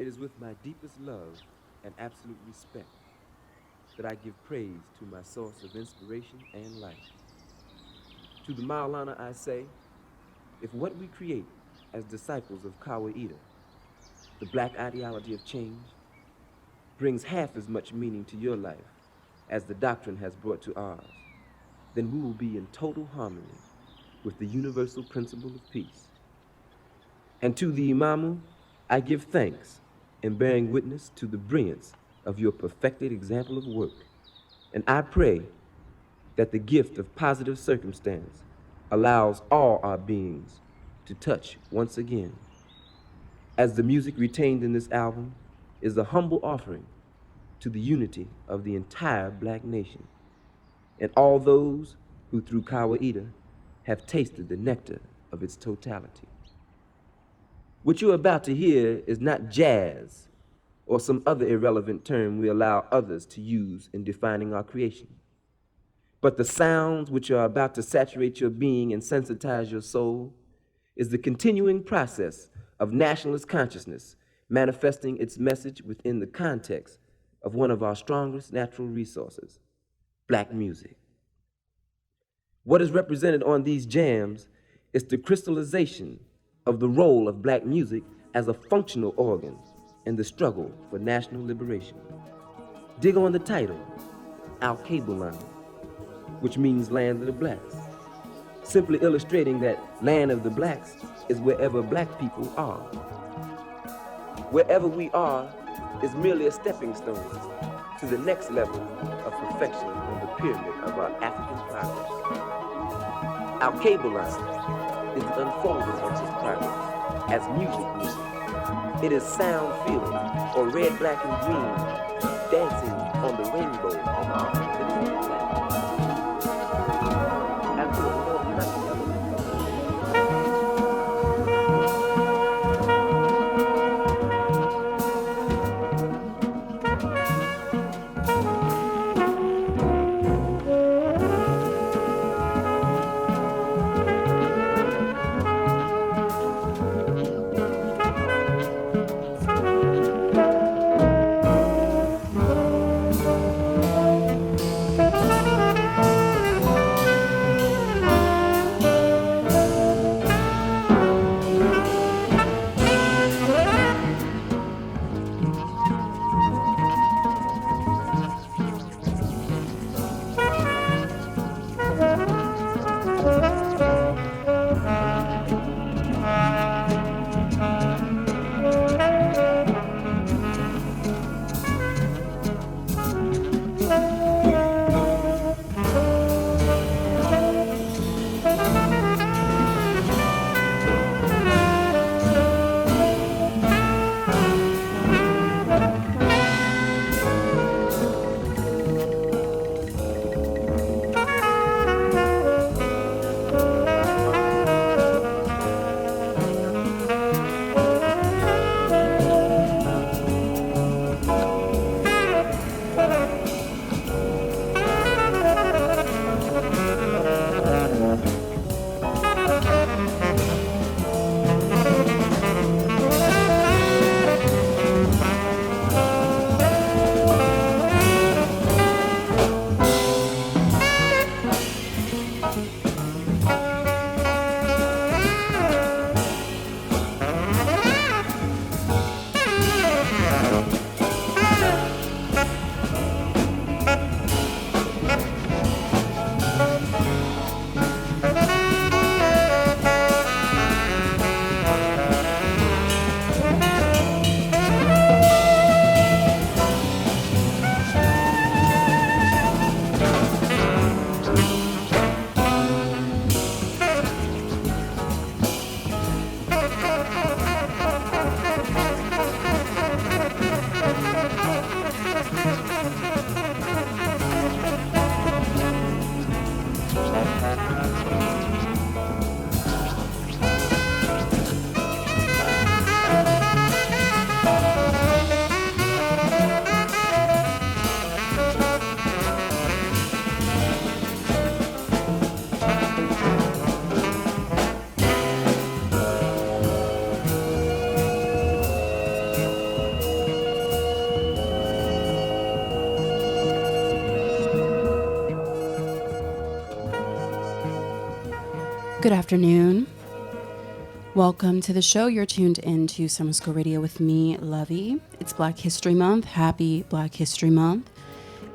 It is with my deepest love and absolute respect that I give praise to my source of inspiration and life. To the Maulana I say, if what we create as disciples of Kawaida, the black ideology of change, brings half as much meaning to your life as the doctrine has brought to ours, then we will be in total harmony with the universal principle of peace. And to the Imamu, I give thanks in bearing witness to the brilliance of your perfected example of work. And I pray that the gift of positive circumstance allows all our beings to touch once again, as the music retained in this album is a humble offering to the unity of the entire black nation and all those who through Kawaida have tasted the nectar of its totality. What you're about to hear is not jazz or some other irrelevant term we allow others to use in defining our creation, but the sounds which are about to saturate your being and sensitize your soul is the continuing process of nationalist consciousness manifesting its message within the context of one of our strongest natural resources, black music. What is represented on these jams is the crystallization of the role of black music as a functional organ in the struggle for national liberation. Dig on the title, Al-Kabulan, which means land of the blacks, simply illustrating that land of the blacks is wherever black people are. Wherever we are is merely a stepping stone to the next level of perfection on the pyramid of our African progress. Al-Kabulan is the unfolding of this progress as music. It is sound feeling, or red, black, and green, dancing on the rainbow of our identity planet. After a more pressing Good afternoon. Welcome to the show. You're tuned into Summer School Radio with me, Lovie. It's Black History Month. Happy Black History Month.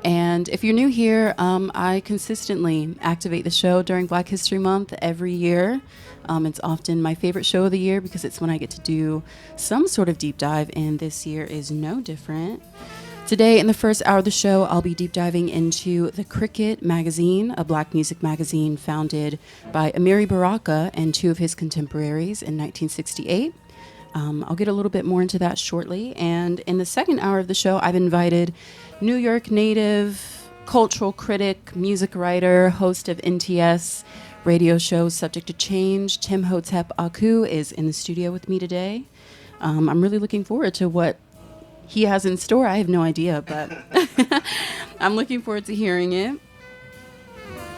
And if you're new here, I consistently activate the show during Black History Month every year. It's often my favorite show of the year because it's when I get to do some sort of deep dive, and this year is no different. Today, in the first hour of the show, I'll be deep diving into the Critic magazine, a black music magazine founded by Amiri Baraka and two of his contemporaries in 1968. I'll get a little bit more into that shortly. And in the second hour of the show, I've invited New York native, cultural critic, music writer, host of NTS radio shows Subject to Change, Timmhotep Aku is in the studio with me today. I'm really looking forward to what he has in store. I have no idea, but I'm looking forward to hearing it.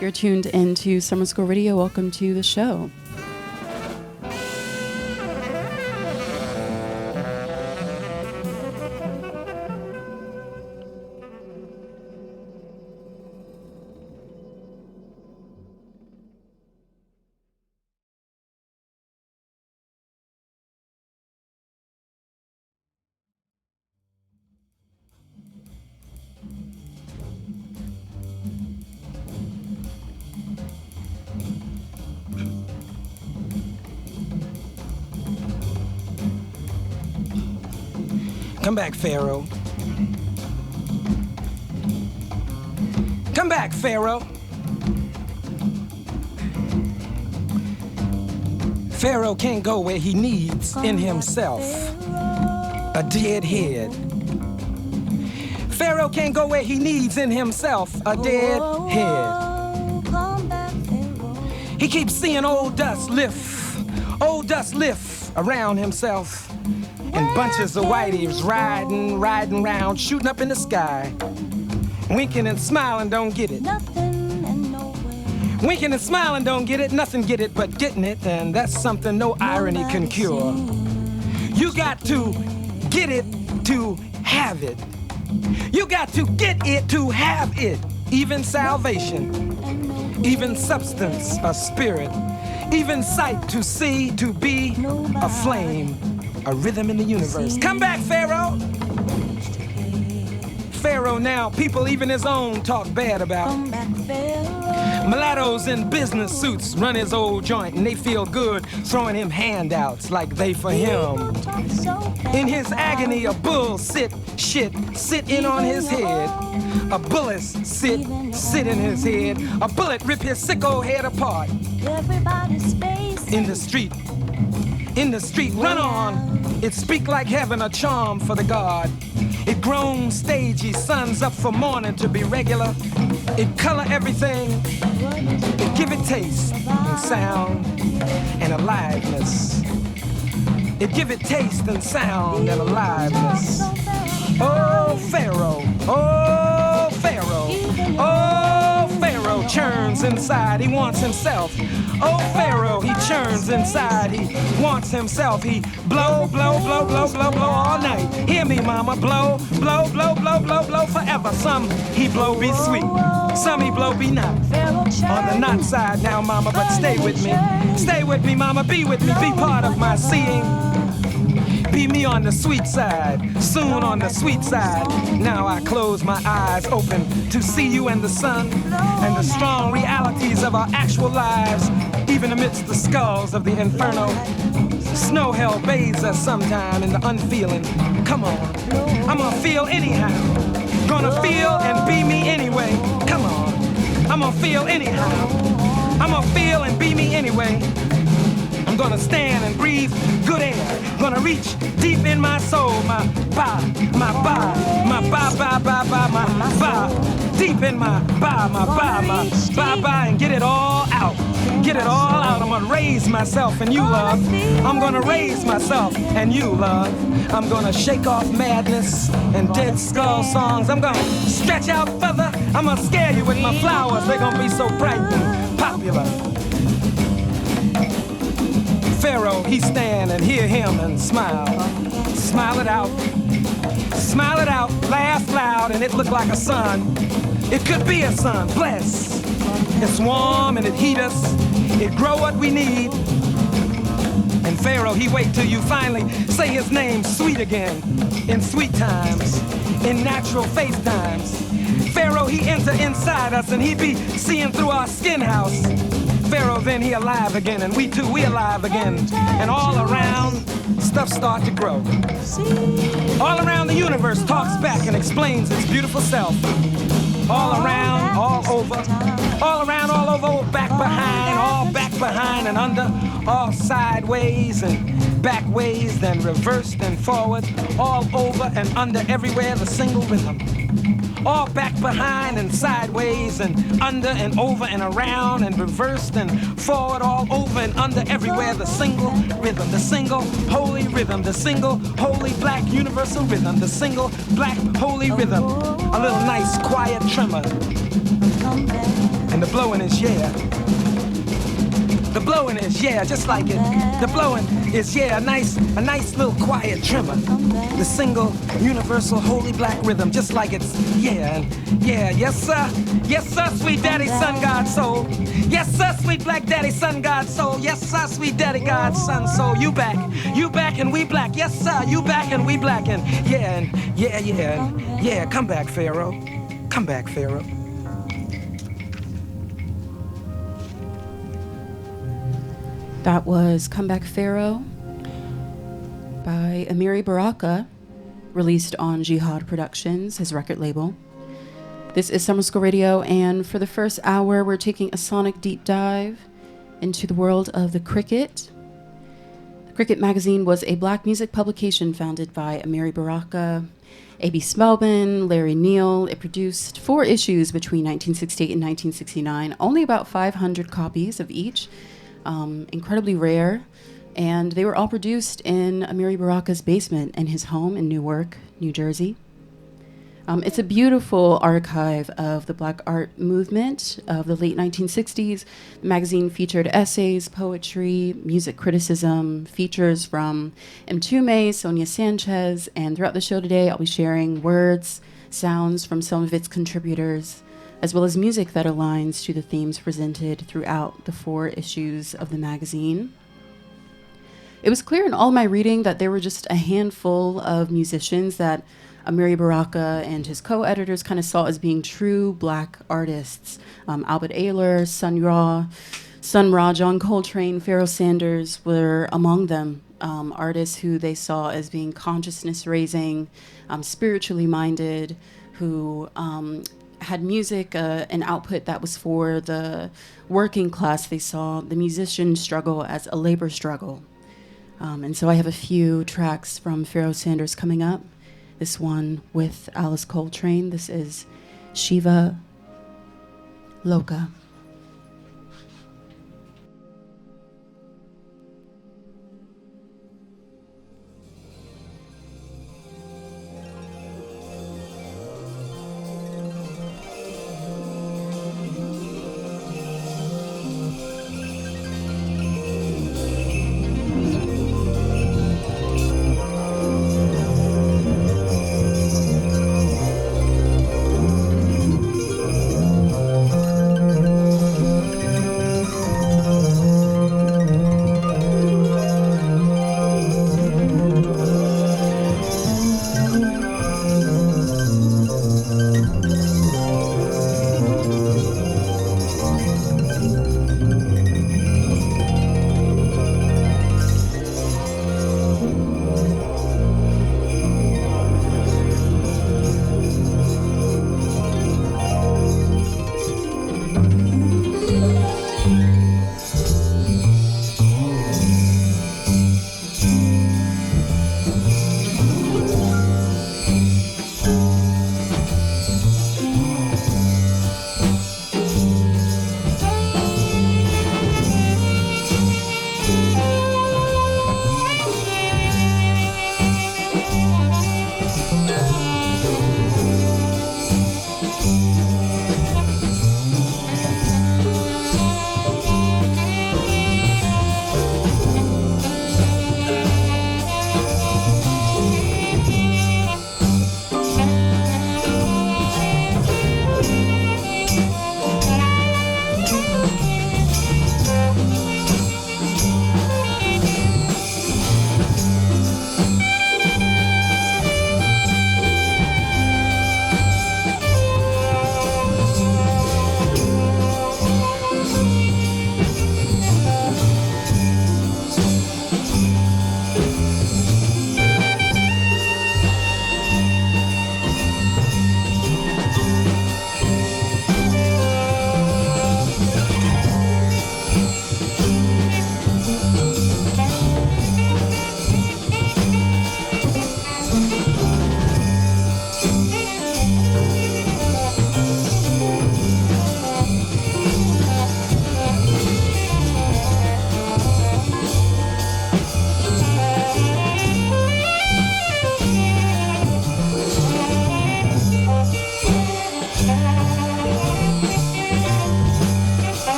You're tuned into Summer School Radio. Welcome to the show. Come back, Pharaoh. Come back, Pharaoh. Pharaoh can't go where he needs in himself a dead head. Pharaoh can't go where he needs in himself a dead head. He keeps seeing old dust lift around himself. And bunches of whiteys riding round, shooting up in the sky. Winking and smiling, don't get it. Winking and smiling, don't get it. Nothing get it but getting it, and that's something no irony can cure. You got to get it to have it. You got to get it to have it. Even salvation, even substance, a spirit, even sight to see, to be a flame. A rhythm in the universe. Come back, Pharaoh! Pharaoh now, people even his own talk bad about. Mulattoes in business suits run his old joint and they feel good throwing him handouts like they for him. In his agony, a bull sit in on his head. A bullet sit in his head. A bullet rip his sick old head apart. In the street, run on. It speak like heaven, a charm for the god. It groans stagey, sun's up for morning to be regular. It color everything. It give it taste and sound and aliveness. It give it taste and sound and aliveness. Oh, Pharaoh, oh, Pharaoh, oh, Pharaoh churns inside, he wants himself. Oh, Pharaoh, he churns inside, he wants himself. He blow all night. Hear me, mama, blow forever. Some he blow be sweet, some he blow be not. On the not side now, mama, but stay with me, mama, be with me, be part of my seeing. Be me on the sweet side, soon on the sweet side. Now I close my eyes open to see you and the sun and the strong realities of our actual lives, even amidst the skulls of the inferno. Snow hell bathes us sometime in the unfeeling. Come on, I'm gonna feel anyhow. Gonna feel and be me anyway. Come on, I'm gonna feel anyhow. I'm gonna feel and be me anyway. I'm gonna stand and breathe good air. Gonna reach deep in my soul, my ba, my ba, my ba, ba, ba, ba, my ba. Deep in my ba, and get it all out. Get it all out. I'm gonna raise myself and you, love. I'm gonna raise myself and you, love. I'm gonna shake off madness and dead skull songs. I'm gonna stretch out further. I'm gonna scare you with my flowers. They're gonna be so bright and popular. Pharaoh, he stand and hear him and smile. Smile it out. Smile it out. Laugh loud and it look like a sun. It could be a sun. Bless. It's warm and it heat us. It grow what we need. And Pharaoh, he wait till you finally say his name sweet again. In sweet times, in natural faith times. Pharaoh, he enter inside us and he be seeing through our skin house. Pharaoh, then he alive again, and we too, we alive again. And all around, stuff start to grow. All around the universe talks back and explains its beautiful self. All around, all over, all around, all over, back behind, all back behind and under, all sideways and back ways, then reversed and forward, all over and under, everywhere the single rhythm. All back behind and sideways and under and over and around and reversed and forward, all over and under, everywhere the single rhythm, the single holy rhythm, the single holy black universal rhythm, the single black holy rhythm. A little nice quiet tremor. And the blowing is yeah. The blowing is yeah, just like it. The blowing is yeah, a nice little quiet tremor. The single universal holy black rhythm, just like it's yeah and yeah. Yes sir, sweet daddy, son, God, soul. Yes sir, sweet black daddy, son, God, soul. Yes sir, sweet daddy, God, son, soul. You back and we black. Yes sir, you back and we black and yeah and yeah and yeah. Come back, Pharaoh. Come back, Pharaoh. That was Come Back Pharaoh by Amiri Baraka, released on Jihad Productions, his record label. This is Summer School Radio, and for the first hour, we're taking a sonic deep dive into the world of the Cricket. The Cricket magazine was a black music publication founded by Amiri Baraka, A.B. Spelman, Larry Neal. It produced 4 issues between 1968 and 1969, only about 500 copies of each. Incredibly rare, and they were all produced in Amiri Baraka's basement in his home in Newark, New Jersey. It's a beautiful archive of the black art movement of the late 1960s. The magazine featured essays, poetry, music criticism, features from Mtume, Sonia Sanchez, and throughout the show today, I'll be sharing words, sounds from some of its contributors, as well as music that aligns to the themes presented throughout the 4 issues of the magazine. It was clear in all my reading that there were just a handful of musicians that Amiri Baraka and his co-editors kind of saw as being true black artists. Albert Ayler, Sun Ra, John Coltrane, Pharoah Sanders were among them. Artists who they saw as being consciousness-raising, spiritually minded, who had music, an output that was for the working class. They saw the musician struggle as a labor struggle. And so I have a few tracks from Pharoah Sanders coming up. This one with Alice Coltrane. This is Shiva Loka.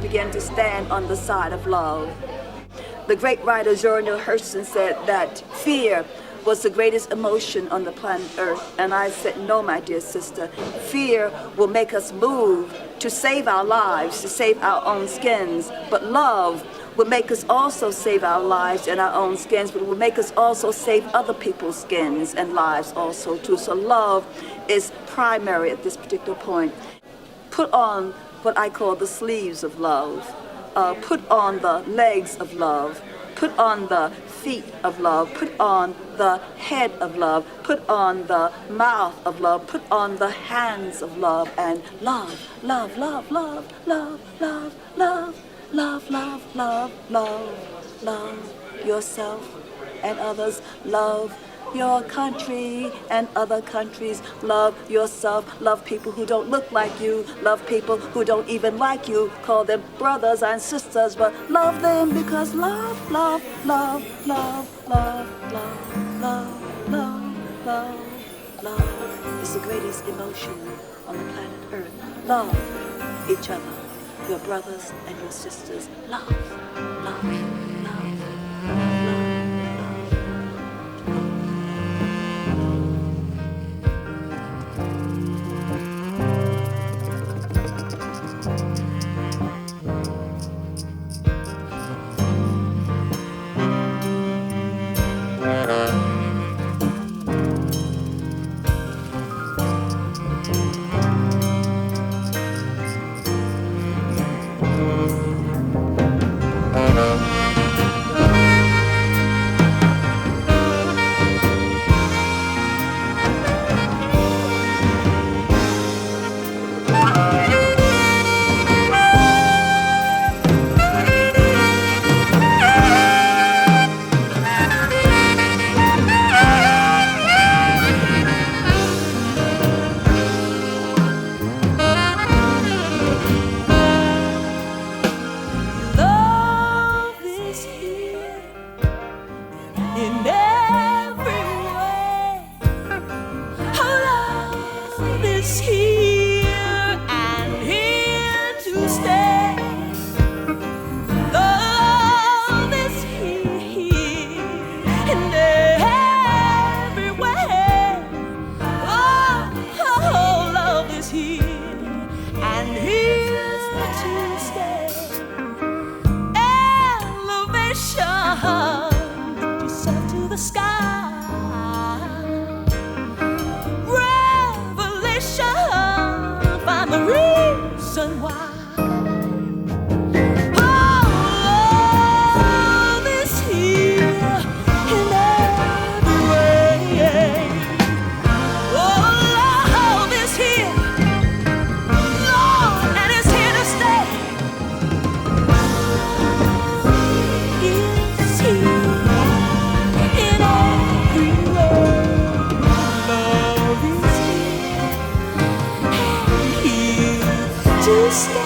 Begin to stand on the side of love. The great writer Zora Hurston said that fear was the greatest emotion on the planet Earth. And I said, no, my dear sister, fear will make us move to save our lives, to save our own skins. But love will make us also save our lives and our own skins, but it will make us also save other people's skins and lives also too. So love is primary at this particular point. Put on what I call the sleeves of love. Put on the legs of love. Put on the feet of love. Put on the head of love. Put on the mouth of love. Put on the hands of love. And love, love, love, love, love, love, love, love, love, love, love, love yourself and others. Love your country and other countries. Love yourself. Love people who don't look like you. Love people who don't even like you. Call them brothers and sisters, but love them because love, love, love, love, love, love, love, love, love, love is the greatest emotion on the planet Earth. Love each other, your brothers and your sisters. Love, love, love, love. to stay.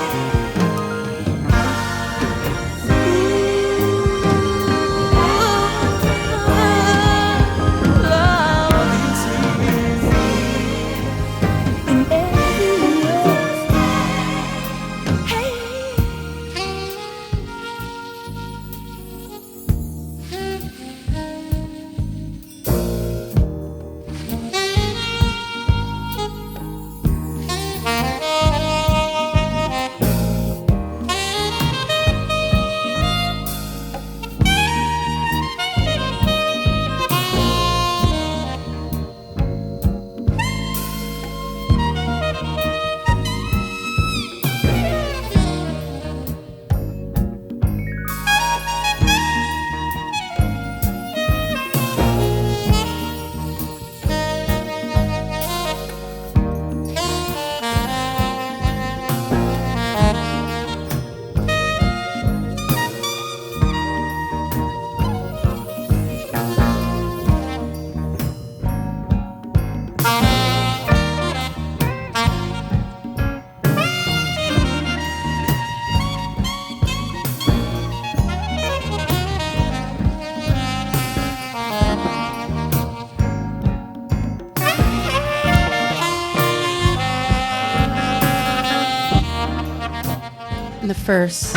The first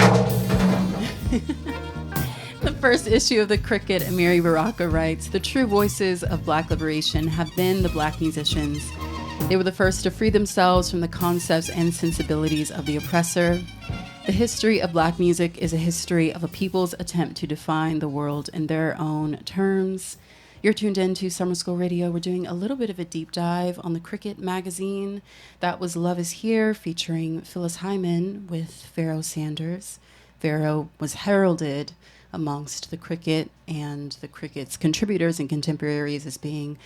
the first issue of the Cricket, Amiri Baraka writes, "The true voices of Black liberation have been the Black musicians. They were the first to free themselves from the concepts and sensibilities of the oppressor. The history of Black music is a history of a people's attempt to define the world in their own terms." You're tuned in to Summer School Radio. We're doing a little bit of a deep dive on the Cricket magazine. That was Love Is Here, featuring Phyllis Hyman with Pharoah Sanders. Pharoah was heralded amongst the Cricket and the Cricket's contributors and contemporaries as being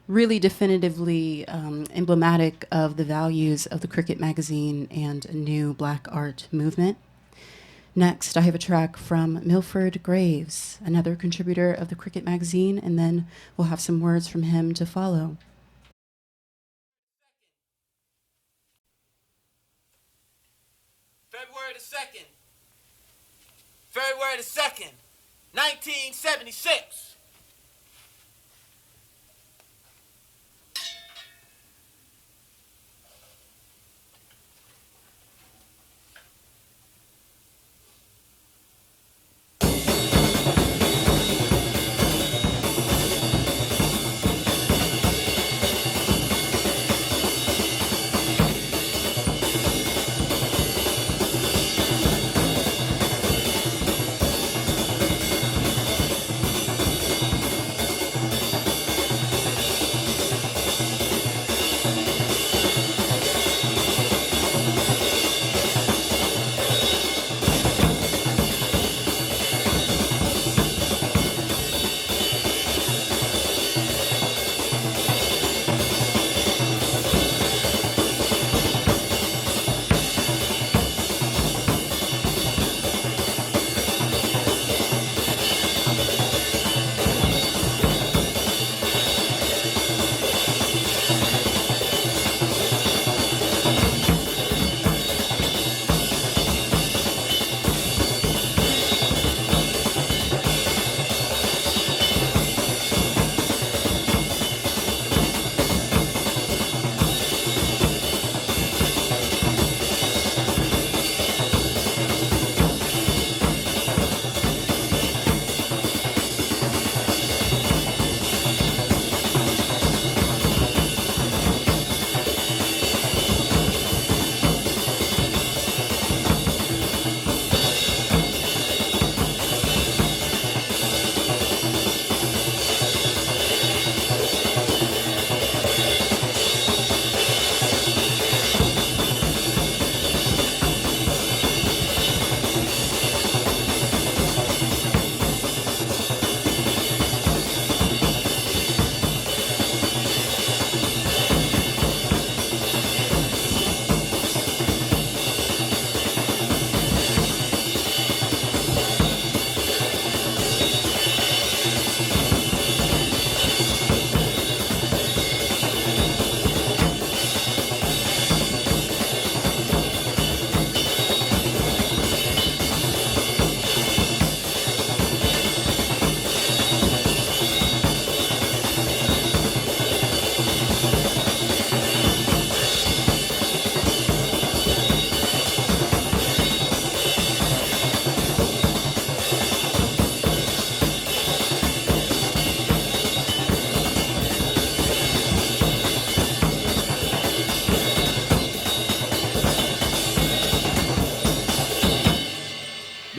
really definitively emblematic of the values of the Cricket magazine and a new Black art movement. Next, I have a track from Milford Graves, another contributor of the Cricket magazine, and then we'll have some words from him to follow. February the 2nd. February the 2nd, 1976.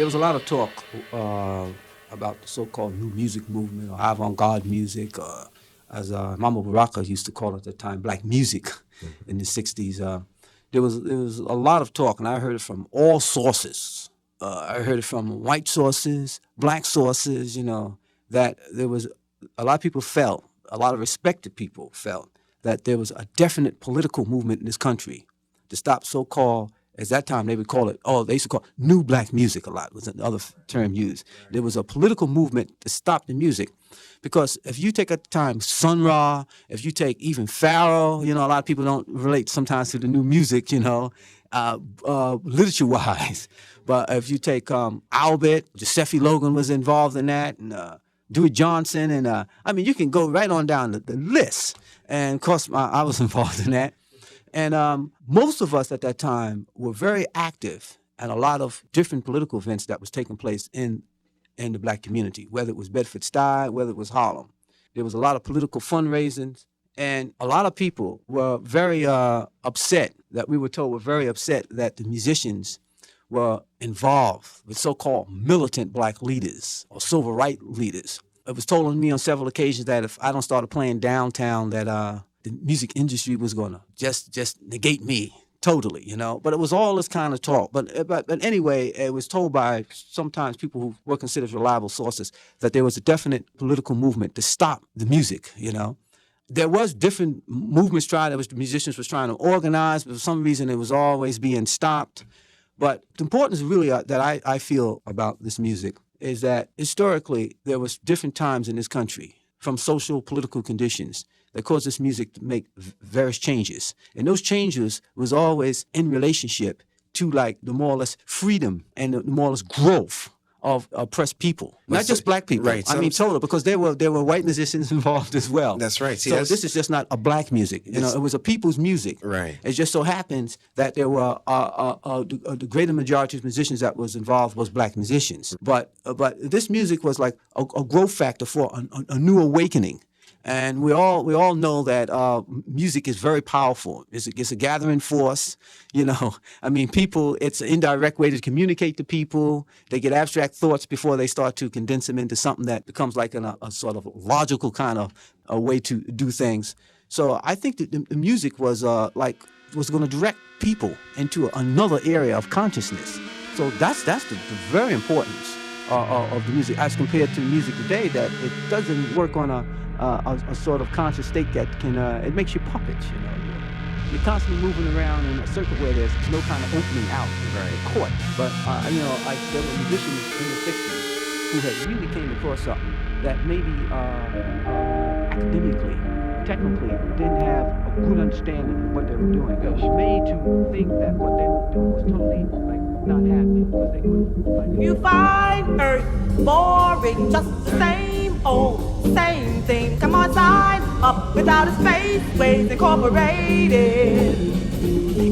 There was a lot of talk about the so-called new music movement or avant-garde music, as Mama Baraka used to call it at the time, black music in the 60s. There was a lot of talk, and I heard it from all sources. I heard it from white sources, black sources, that there was a lot of people felt, a lot of respected people felt that there was a definite political movement in this country to stop so-called, at that time they would call it, they used to call it new black music a lot, was another term used. There was a political movement to stop the music. Because if you take at the time Sun Ra, if you take even Pharaoh, a lot of people don't relate sometimes to the new music, literature-wise. But if you take Albert, Giuseppe Logan was involved in that, and Dewey Johnson, and you can go right on down the list. And of course, I was involved in that. And most of us at that time were very active at a lot of different political events that was taking place in the black community, whether it was Bedford-Stuy, whether it was Harlem. There was a lot of political fundraisings, and a lot of people were very upset, that we were told were very upset that the musicians were involved with so-called militant black leaders or civil rights leaders. It was told on me on several occasions that if I don't start playing downtown, that the music industry was going to just negate me totally, But it was all this kind of talk. But anyway, it was told by sometimes people who were considered reliable sources that there was a definite political movement to stop the music, There was different movements the musicians was trying to organize, but for some reason it was always being stopped. But the importance really that I feel about this music is that historically there was different times in this country from social political conditions that caused this music to make various changes. And those changes was always in relationship to like the more or less freedom and the more or less growth of oppressed people, not just black people. Right. Total, because there were white musicians involved as well. That's right. See, this is just not a black music. It was a people's music. Right. It just so happens that there were the greater majority of musicians that was involved was black musicians. But this music was like a growth factor for a new awakening. And we all know that music is very powerful. It's a gathering force, people, it's an indirect way to communicate to people. They get abstract thoughts before they start to condense them into something that becomes like a sort of logical kind of a way to do things. So I think that the music was going to direct people into another area of consciousness. So that's the very importance of the music as compared to music today, that it doesn't work on a sort of conscious state that can, it makes you puppets, You're constantly moving around in a circuit where there's no kind of opening out, caught. But, there were musicians in the 60s who had really came across something that maybe academically, technically, didn't have a good understanding of what they were doing. They were made to think that what they were doing was totally, not happening because they couldn't. You find Earth boring, just the same old, same thing. Come on, sign up without a space, Ways Incorporated.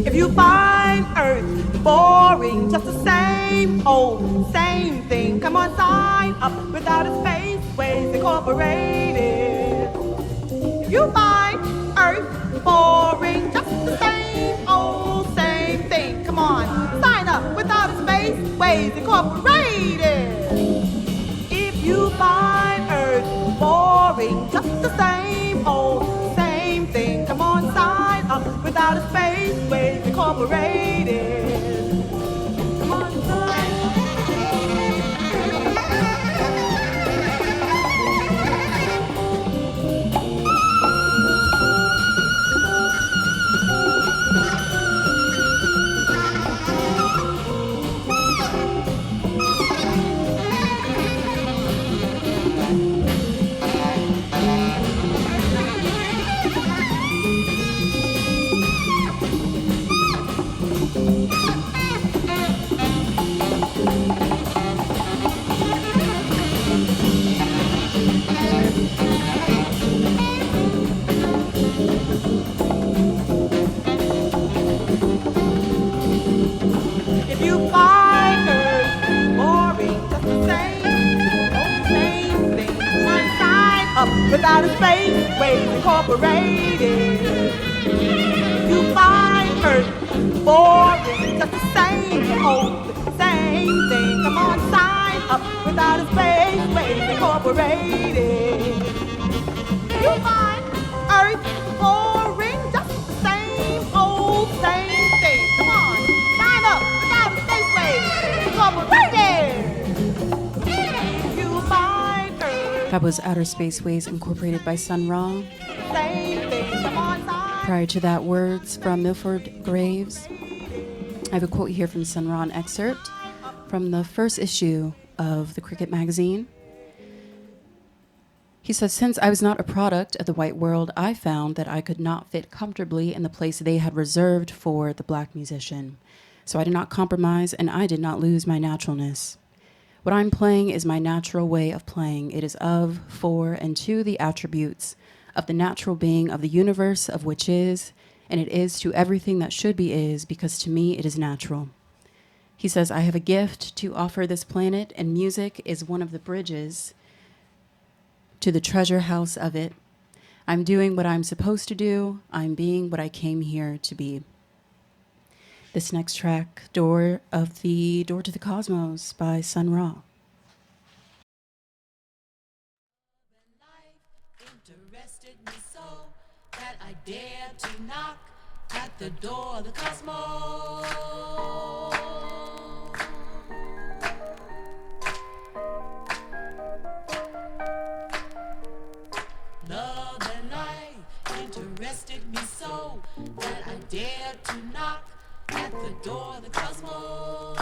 If you find Earth boring, just the same old, same thing. Come on, sign up without a space, Ways Incorporated. If you find Earth boring, just the same old, same thing. Come on, sign up without a space, Ways Incorporated. If you find Earth boring, just the same old, same thing. Come on, sign up without a space, Ways Incorporated. Come on, sign. If you find Earth boring, just the same thing. Sign up without a space, Ways Incorporated. If you find Earth boring, just the same old, same thing. Come on, up without a space, waves incorporated. You find Earth boring, just the same old same thing. Come on, sign up without a space, waves incorporated. You find Earth. That was Outer Space Ways Incorporated by Sun Ra. Same thing. Come on, sign. Prior to that, words from Milford Graves. I have a quote here from Sun Ra, an excerpt from the first issue of the Cricket magazine. He says, since I was not a product of the white world, I found that I could not fit comfortably in the place they had reserved for the black musician. So I did not compromise, and I did not lose my naturalness. What I'm playing is my natural way of playing. It is of, for, and to the attributes of the natural being of the universe of which is, and it is to everything that should be is, because to me it is natural. He says, I have a gift to offer this planet, and music is one of the bridges to the treasure house of it. I'm doing what I'm supposed to do. I'm being what I came here to be. This next track, Door to the Cosmos by Sun Ra. Interested me so that I dared to knock at the door of the cosmos. Love and life interested me so that I dared to knock at the door of the cosmos.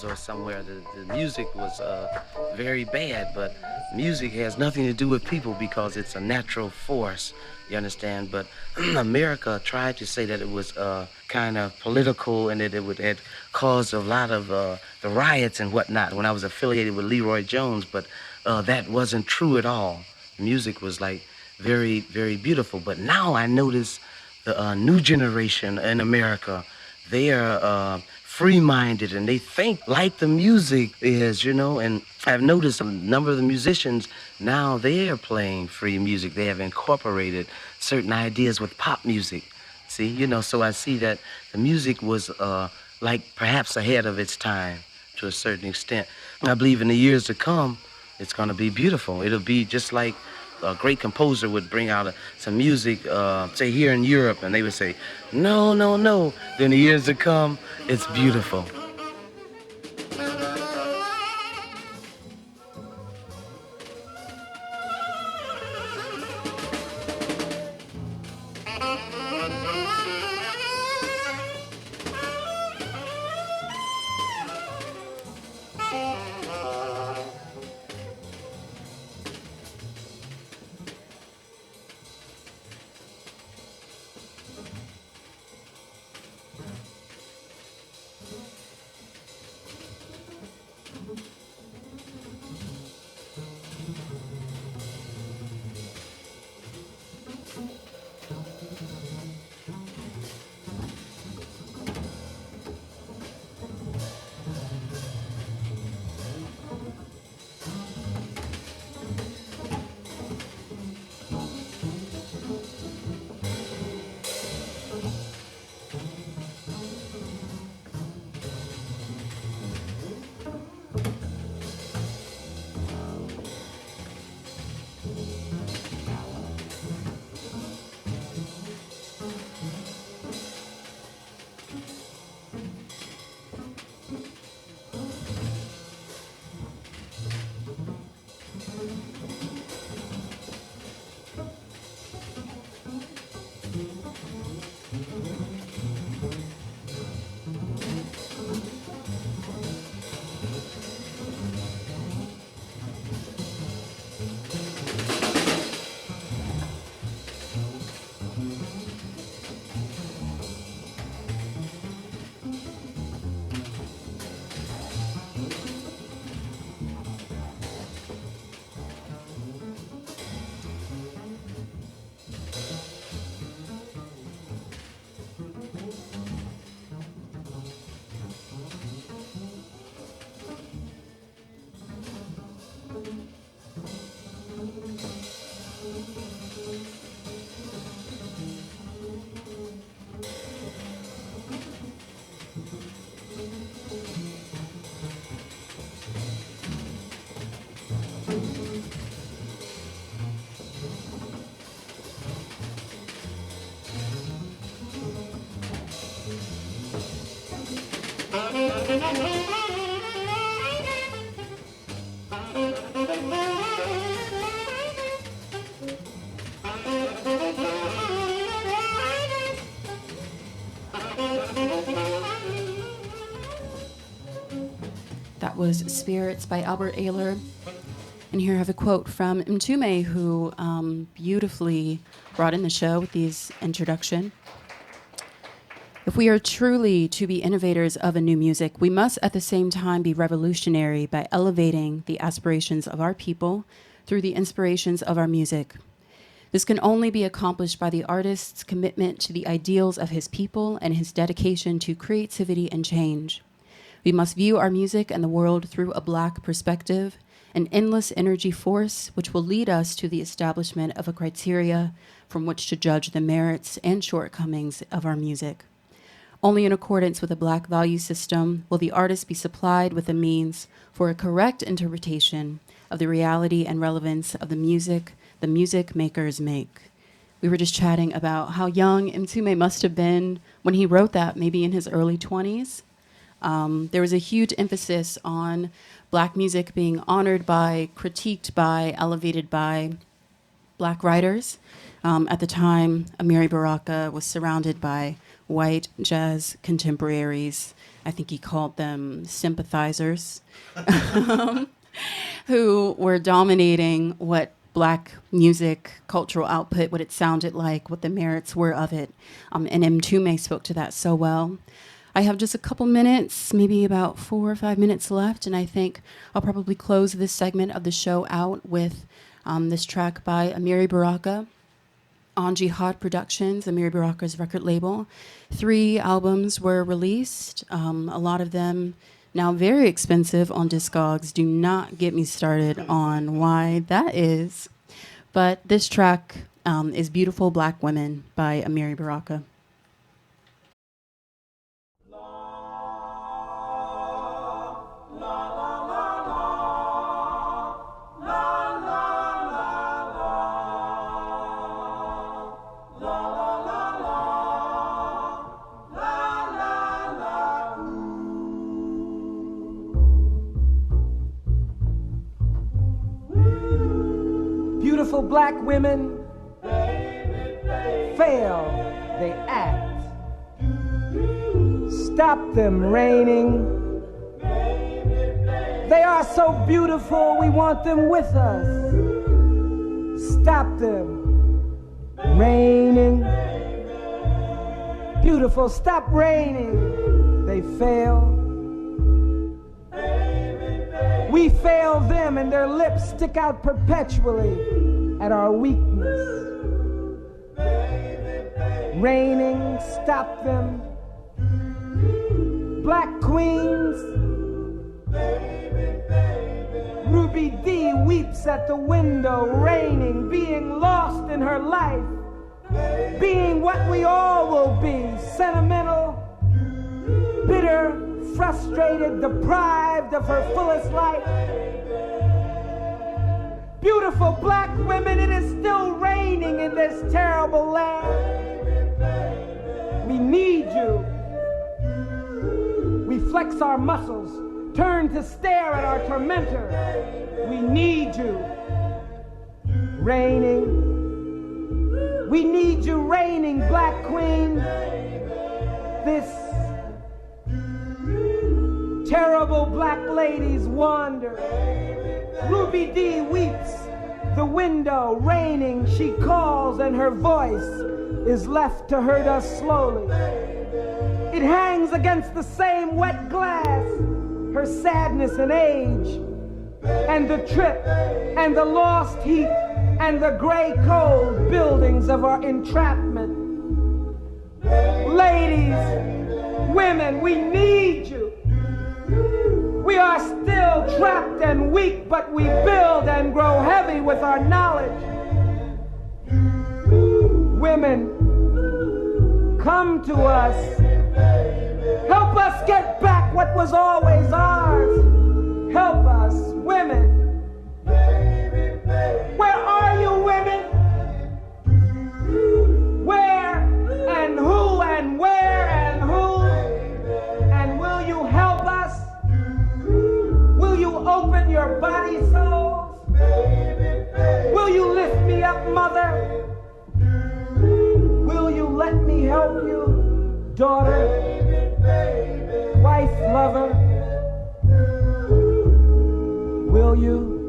Or somewhere the music was very bad, but music has nothing to do with people because it's a natural force, you understand? But America tried to say that it was kind of political and that it had caused a lot of the riots and whatnot when I was affiliated with Leroy Jones, but that wasn't true at all. Music was like very, very beautiful. But now I notice the new generation in America, they are free-minded and they think like the music is, you know, and I've noticed a number of the musicians now, they are playing free music. They have incorporated certain ideas with pop music, see, you know, so I see that the music was like perhaps ahead of its time to a certain extent. I believe in the years to come, it's going to be beautiful. It'll be just like a great composer would bring out some music, say here in Europe, and they would say, no, no, no. Then the years to come, it's beautiful. That was Spirits by Albert Ayler. And here I have a quote from Mtume, who beautifully brought in the show with these introduction. If we are truly to be innovators of a new music, we must at the same time be revolutionary by elevating the aspirations of our people through the inspirations of our music. This can only be accomplished by the artist's commitment to the ideals of his people and his dedication to creativity and change. We must view our music and the world through a Black perspective, an endless energy force which will lead us to the establishment of a criteria from which to judge the merits and shortcomings of our music. Only in accordance with a Black value system will the artist be supplied with the means for a correct interpretation of the reality and relevance of the music makers make. We were just chatting about how young Mtume must have been when he wrote that, maybe in his early 20s. There was a huge emphasis on Black music being honored by, critiqued by, elevated by Black writers. At the time, Amiri Baraka was surrounded by white jazz contemporaries. I think he called them sympathizers, who were dominating what Black music, cultural output, what it sounded like, what the merits were of it. And Mtume spoke to that so well. I have just a couple minutes, maybe about 4 or 5 minutes left, and I think I'll probably close this segment of the show out with this track by Amiri Baraka on Jihad Productions, Amiri Baraka's record label. 3 albums were released, a lot of them now very expensive on Discogs. Do not get me started on why that is. But this track is Beautiful Black Women by Amiri Baraka. Beautiful black women fail, they act. Stop them raining. They are so beautiful, we want them with us. Stop them raining. Beautiful, stop raining. They fail. We fail them and their lips stick out perpetually at our weakness. Raining, stop them. Black queens. Ruby D weeps at the window, raining, being lost in her life, being what we all will be, sentimental, bitter, frustrated, deprived of her fullest life. Beautiful black women, it is still raining in this terrible land. We need you. We flex our muscles, turn to stare at our tormentor. We need you. Raining. We need you raining, black queen. This terrible black ladies wander. Ruby D weeps, the window raining. She calls and her voice is left to hurt us slowly. It hangs against the same wet glass, her sadness and age, and the trip, and the lost heat, and the gray cold buildings of our entrapment. Ladies, women, we need you. We are still trapped and weak, but we build and grow heavy with our knowledge. Women, come to us. Help us get back what was always ours. Help us, women. Where are you, women? Where and who and where and who? And will you help us? stepmother, will you let me help you? Daughter, wife, lover, will you?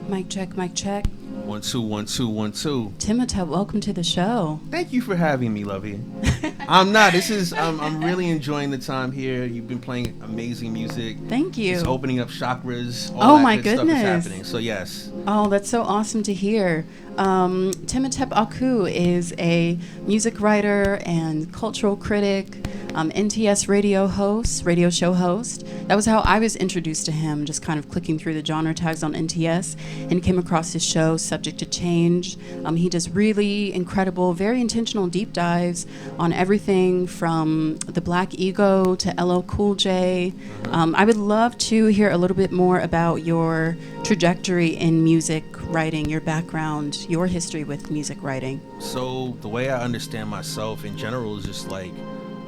Mic check, mic check. 1 2 1 2 1 2. Timmhotep, welcome to the show. Thank you for having me, Lovie. I'm really enjoying the time here. You've been playing amazing music. Thank you. It's opening up chakras. Oh All that my good stuff goodness. is happening. So yes. Oh, that's so awesome to hear. Timmhotep Aku is a music writer and cultural critic, NTS radio show host. That was how I was introduced to him, just kind of clicking through the genre tags on NTS and came across his show, Subject to Change. He does really incredible, very intentional deep dives on everything from the Black Ego to LL Cool J. I would love to hear a little bit more about your trajectory in music writing, your background, your history with music writing. So the way I understand myself in general is just like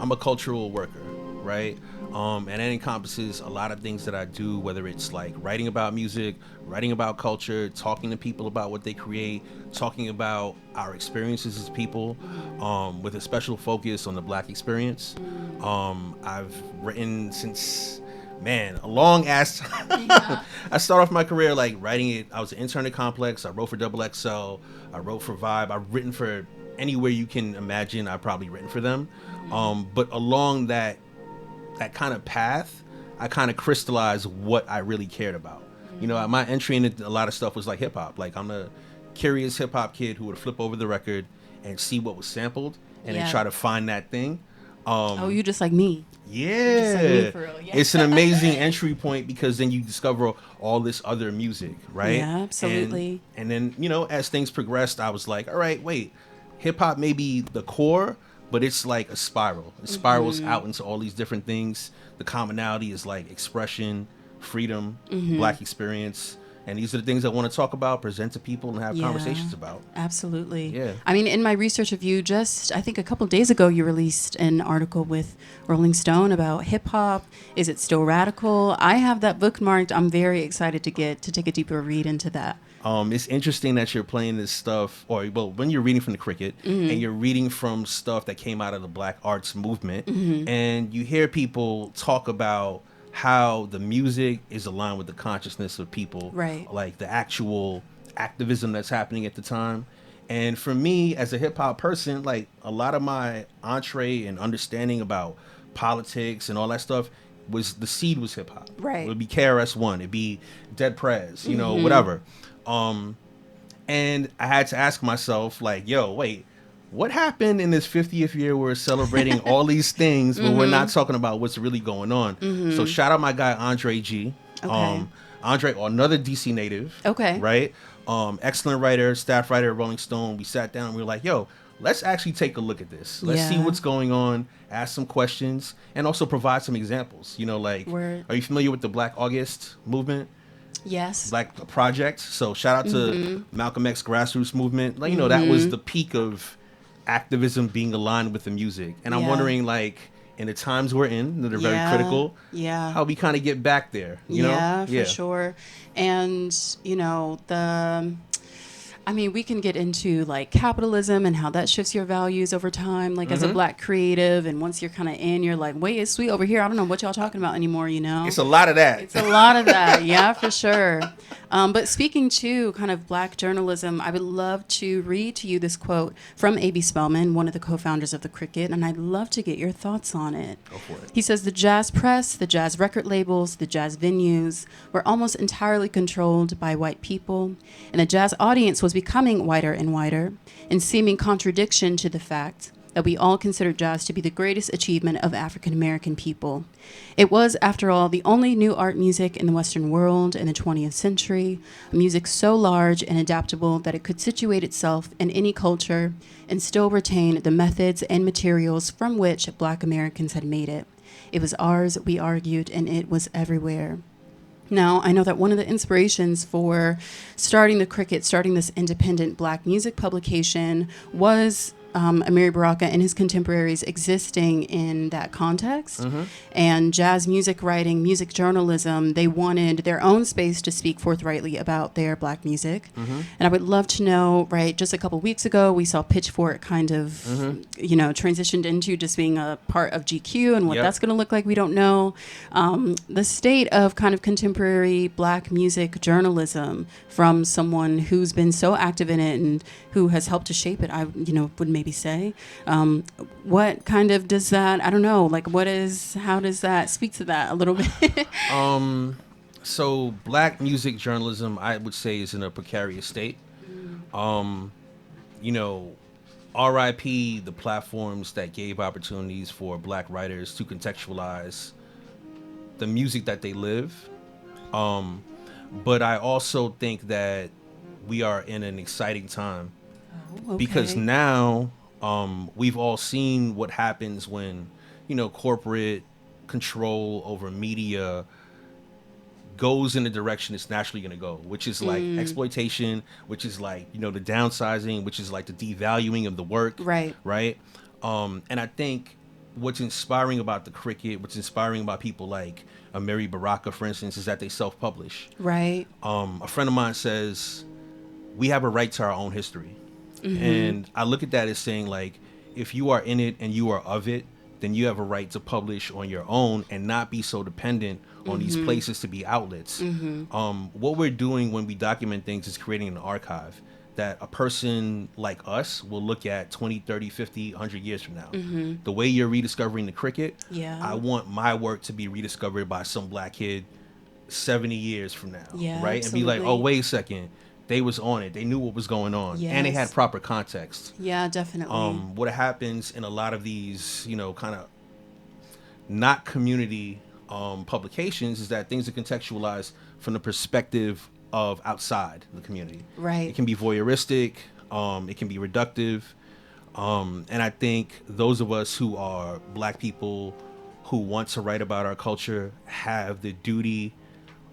I'm a cultural worker, right? And that encompasses a lot of things that I do, whether it's like writing about music, writing about culture, talking to people about what they create, talking about our experiences as people, with a special focus on the Black experience. I've written since, a long ass time. I started off my career like writing it. I was an intern at Complex. I wrote for Double XL. I wrote for Vibe. I've written for anywhere you can imagine. I've probably written for them. But along that kind of path, I kind of crystallized what I really cared about. You know, my entry into a lot of stuff was like hip hop. Like I'm a curious hip hop kid who would flip over the record and see what was sampled and then try to find that thing. You just like me. Yeah. Just like me for real. Yeah. It's an amazing entry point because then you discover all this other music, right? Yeah, absolutely. And then, you know, as things progressed, I was like, all right, wait, hip hop may be the core, but it's like a spiral. It spirals out into all these different things. The commonality is like expression, freedom, Black experience. And these are the things I want to talk about, present to people, and have conversations about. Absolutely. Yeah. I mean, in my research of you, just I think a couple days ago, you released an article with Rolling Stone about hip hop. Is it still radical? I have that bookmarked. I'm very excited to take a deeper read into that. It's interesting that you're playing this stuff, when you're reading from the cricket and you're reading from stuff that came out of the Black arts movement, and you hear people talk about how the music is aligned with the consciousness of people, right? Like the actual activism that's happening at the time. And for me, as a hip hop person, like a lot of my entree and understanding about politics and all that stuff was the seed was hip hop. Right. It would be KRS-One, it'd be Dead Prez, you know, whatever. And I had to ask myself, like, yo, wait, what happened in this 50th year where we're celebrating all these things, but we're not talking about what's really going on? So shout out my guy, Andre G. Okay. Andre, another DC native. Okay. Right? Excellent writer, staff writer at Rolling Stone. We sat down and we were like, yo, let's actually take a look at this. Let's see what's going on, ask some questions, and also provide some examples. You know, like, are you familiar with the Black August movement? Yes. Black Project. So shout out to Malcolm X grassroots movement. Like, you know, that was the peak of activism being aligned with the music. And I'm wondering, like, in the times we're in, that are very critical, how we kind of get back there, you know? Yeah, for sure. And, you know, we can get into like capitalism and how that shifts your values over time, like as a Black creative. And once you're kind of in, you're like, wait, it's sweet over here. I don't know what y'all talking about anymore, you know? It's a lot of that. It's a lot of that. Yeah, for sure. But speaking to kind of Black journalism, I would love to read to you this quote from A.B. Spellman, one of the co-founders of the Cricket, and I'd love to get your thoughts on it. Go for it. He says, the jazz press, the jazz record labels, the jazz venues were almost entirely controlled by white people, and the jazz audience was becoming whiter and whiter, in seeming contradiction to the fact that we all consider jazz to be the greatest achievement of African American people. It was, after all, the only new art music in the Western world in the 20th century, a music so large and adaptable that it could situate itself in any culture and still retain the methods and materials from which Black Americans had made it. It was ours, we argued, and it was everywhere. Now, I know that one of the inspirations for starting the Cricket, starting this independent black music publication, was Amiri Baraka and his contemporaries existing in that context. And jazz music writing, music journalism, they wanted their own space to speak forthrightly about their black music. And I would love to know, right, just a couple weeks ago, we saw Pitchfork kind of, you know, transitioned into just being a part of GQ, and what that's going to look like, we don't know. The state of kind of contemporary black music journalism from someone who's been so active in it and who has helped to shape it, I, you know, would maybe say. What kind of does that, I don't know, like how does that speak to that a little bit? So black music journalism, I would say, is in a precarious state. You know, RIP the platforms that gave opportunities for black writers to contextualize the music that they live. But I also think that we are in an exciting time because now we've all seen what happens when, you know, corporate control over media goes in the direction it's naturally going to go, which is like exploitation, which is like, you know, the downsizing, which is like the devaluing of the work. Right. And I think what's inspiring about the Cricket, what's inspiring about people like Amiri Baraka, for instance, is that they self-publish. Right. A friend of mine says, we have a right to our own history. And I look at that as saying, like, if you are in it and you are of it, then you have a right to publish on your own and not be so dependent on these places to be outlets. What we're doing when we document things is creating an archive that a person like us will look at 20, 30, 50, 100 years from now. The way you're rediscovering the Cricket, I want my work to be rediscovered by some black kid 70 years from now, right? Absolutely. And be like, oh, wait a second. They was on it. They knew what was going on. And they had proper context. Yeah, definitely. What happens in a lot of these, you know, kind of not community publications is that things are contextualized from the perspective of outside the community. Right. It can be voyeuristic. It can be reductive. And I think those of us who are black people who want to write about our culture have the duty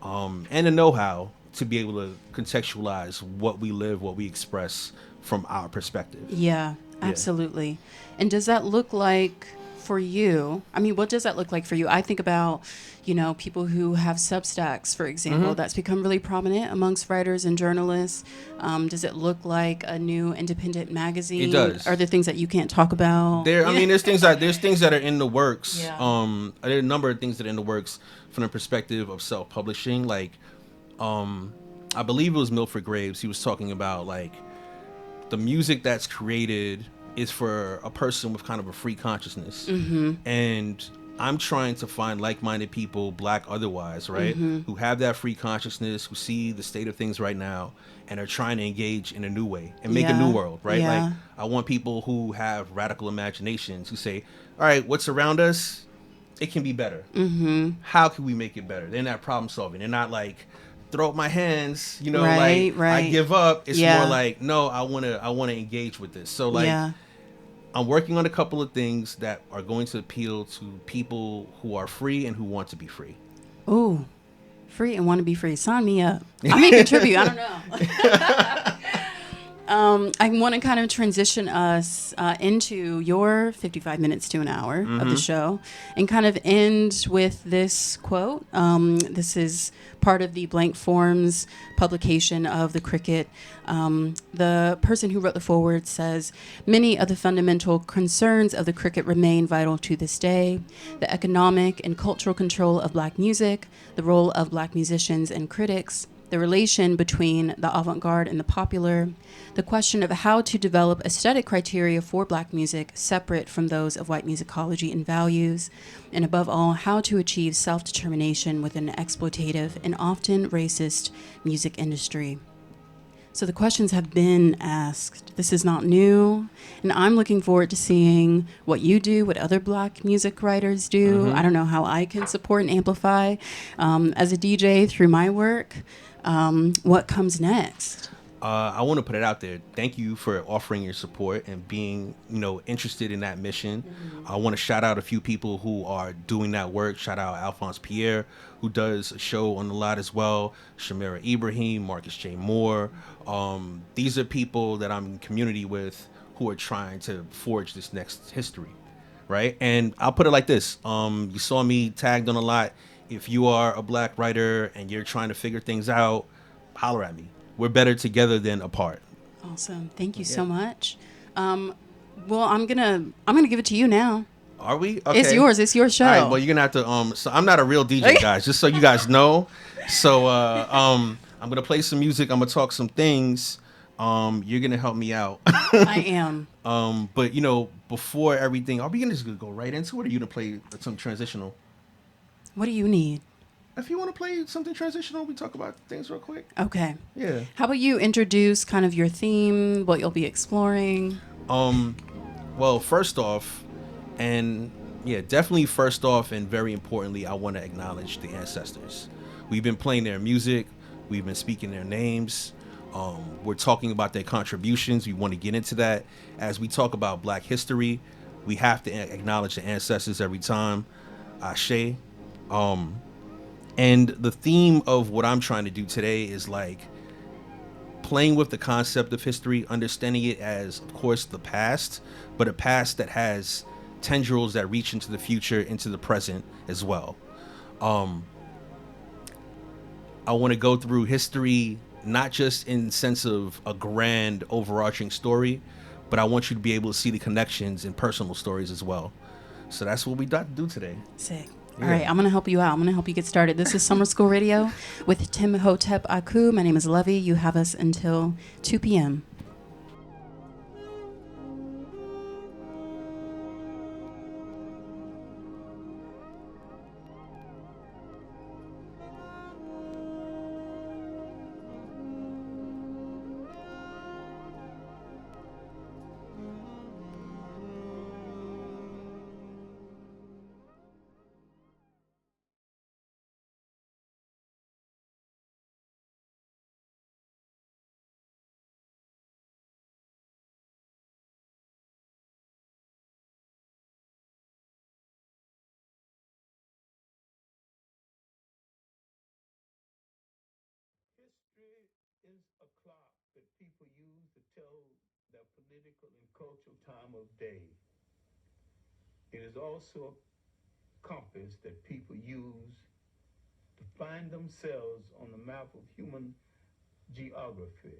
and the know-how to be able to contextualize what we live, what we express from our perspective. Yeah, absolutely. And does that look like for you? I mean, what does that look like for you? I think about, you know, people who have Substacks, for example, that's become really prominent amongst writers and journalists. Does it look like a new independent magazine? It does. Are there things that you can't talk about? I mean, there's things that are in the works. There are a number of things that are in the works from the perspective of self-publishing. Like, I believe it was Milford Graves. He was talking about, like, the music that's created is for a person with kind of a free consciousness. And I'm trying to find like-minded people, black otherwise, right, who have that free consciousness, who see the state of things right now and are trying to engage in a new way and make a new world, right? Like, I want people who have radical imaginations who say, all right, what's around us, it can be better. How can we make it better? They're not problem solving. They're not like, throw up my hands, you know, I give up. It's more like, no, I want to engage with this. So, like, I'm working on a couple of things that are going to appeal to people who are free and who want to be free. Ooh, free and want to be free. Sign me up. I may contribute. I don't know. I want to kind of transition us into your 55 minutes to an hour of the show and kind of end with this quote. This is part of the Blank Forms publication of the Cricket. The person who wrote the foreword says, many of the fundamental concerns of the Cricket remain vital to this day. The economic and cultural control of black music, the role of black musicians and critics, the relation between the avant-garde and the popular, the question of how to develop aesthetic criteria for black music separate from those of white musicology and values, and above all, how to achieve self-determination within an exploitative and often racist music industry. So the questions have been asked. This is not new, and I'm looking forward to seeing what you do, what other black music writers do. I don't know how I can support and amplify as a DJ through my work. What comes next? I want to put it out there. Thank you for offering your support and being, interested in that mission. I want to shout out a few people who are doing that work. Shout out Alphonse Pierre, who does a show on the lot as well. Shamira Ibrahim, Marcus J. Moore. These are people that I'm in community with who are trying to forge this next history, right? And I'll put it like this. You saw me tagged on a lot. If you are a black writer and you're trying to figure things out, holler at me. We're better together than apart. Awesome. Thank you so much. Well, I'm gonna give it to you now. Are we? Okay. It's yours. It's your show. All right. Well, you're gonna have to. So I'm not a real DJ, guys. Just so you guys know. So I'm gonna play some music. I'm gonna talk some things. You're gonna help me out. I am. But before everything, are we gonna just go right into it? Or are you gonna play some transitional? What do you need? If you want to play something transitional, we talk about things real quick. Okay. Yeah. How about you introduce kind of your theme, what you'll be exploring? Well, first off, definitely first off, and very importantly, I want to acknowledge the ancestors. We've been playing their music. We've been speaking their names. We're talking about their contributions. We want to get into that. As we talk about Black history, we have to acknowledge the ancestors every time. Ashe. And the theme of what I'm trying to do today is like playing with the concept of history, understanding it as, of course, the past, but a past that has tendrils that reach into the future, into the present as well. I want to go through history, not just in the sense of a grand overarching story, but I want you to be able to see the connections in personal stories as well. So that's what we got to do today. Sick. All right, I'm going to help you out. I'm going to help you get started. This is Summer School Radio with Timmhotep Aku. My name is Lovie. You have us until 2 p.m. History is a clock that people use to tell their political and cultural time of day. It is also a compass that people use to find themselves on the map of human geography.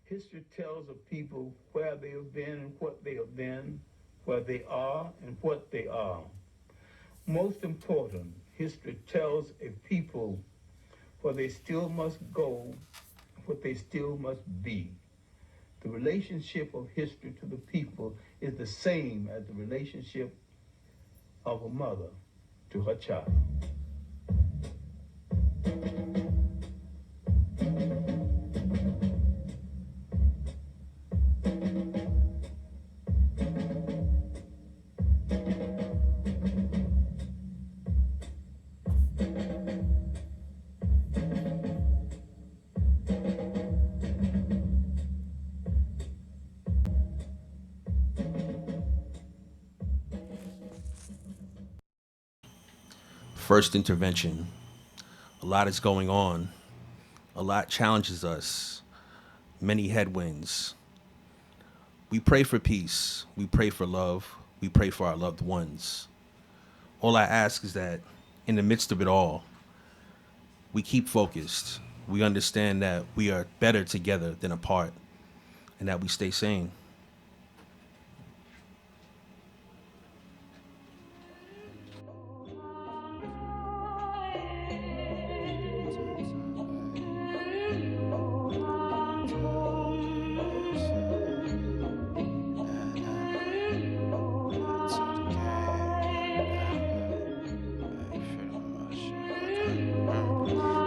History tells of people where they have been and what they have been, where they are and what they are. Most important, history tells a people where they still must go, what they still must be. The relationship of history to the people is the same as the relationship of a mother to her child. First intervention. A lot is going on. A lot challenges us. Many headwinds. We pray for peace. We pray for love. We pray for our loved ones. All I ask is that in the midst of it all, we keep focused. We understand that we are better together than apart, and that we stay sane.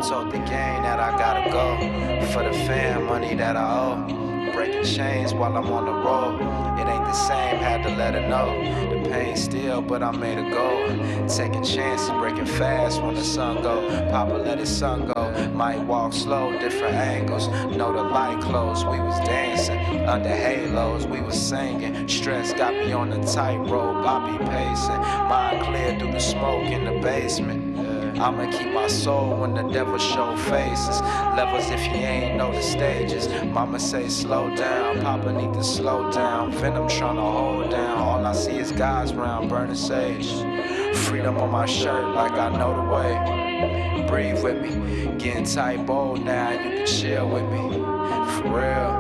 Told the gang that I gotta go for the fam money that I owe. breaking chains while I'm on the road. It ain't the same, had to let her know. The pain still, but I made a goal. Taking chances, breaking fast when the sun go. Papa let his son go. Might walk slow, different angles. Know the light close, we was dancing. Under halos, we was singing. Stress got me on the tightrope, I be pacing. Mind clear through the smoke in the basement. I'ma keep my soul when the devil show faces. Levels if you ain't know the stages. Mama say slow down, Papa need to slow down. Venom tryna hold down. All I see is guys round burning sage. Freedom on my shirt like I know the way. Breathe with me, getting tight bold now. You can chill with me, for real.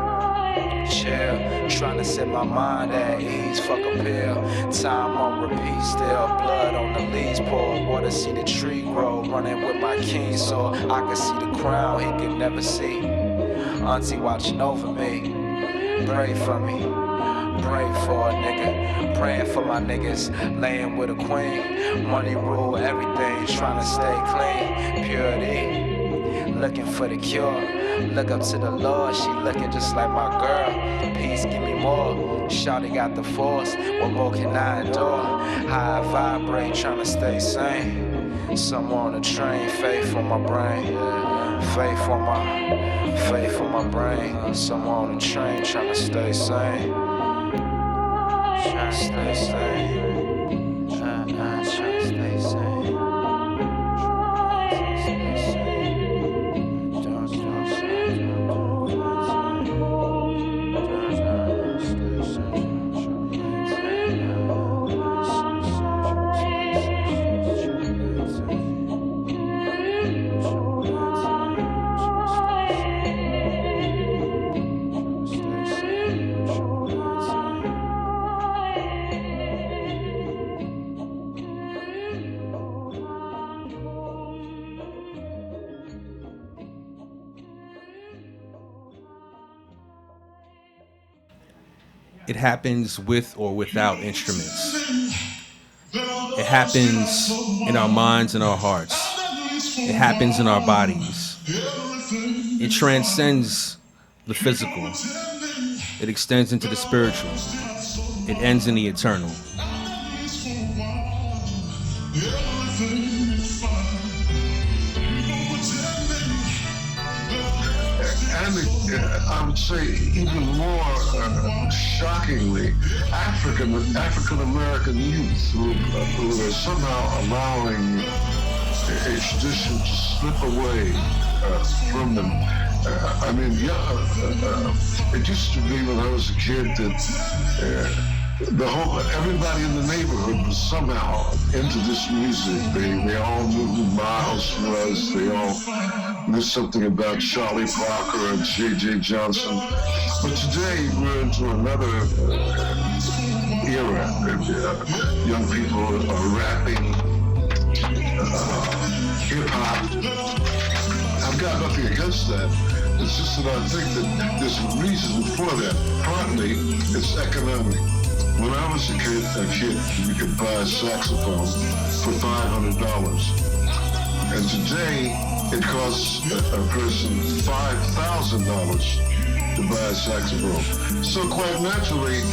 Chill, tryna set my mind at ease. Fuck a pill, time on repeat. Still blood on the leaves. Pour water, see the tree grow. Running with my king so I can see the crown he could never see. Auntie watching over me. Pray for me, pray for a nigga. Praying for my niggas, laying with a queen. Money rule everything, tryna stay clean. Purity, looking for the cure. Look up to the Lord, she looking just like my girl. Peace, give me more. Shawty got the force, what more can I endure? High vibrate, tryna stay sane. Somewhere on the train, faith on my brain. Faith on my brain. Somewhere on the train, tryna stay sane. Tryna stay sane. Tryna stay sane. It happens with or without instruments. It happens in our minds and our hearts. It happens in our bodies. It transcends the physical. It extends into the spiritual. It ends in the eternal. And I would say even more shockingly, African American youth who are somehow allowing a tradition to slip away from them. It used to be when I was a kid that everybody in the neighborhood was somehow into this music. They all knew who Miles was. They all knew something about Charlie Parker and J.J. Johnson. But today we're into another era. Young people are rapping, hip-hop. I've got nothing against that. It's just that I think that there's a reason for that. Partly, it's economic. When I was a kid, you could buy a saxophone for $500. And today, it costs a person $5,000 to buy a saxophone. So quite naturally,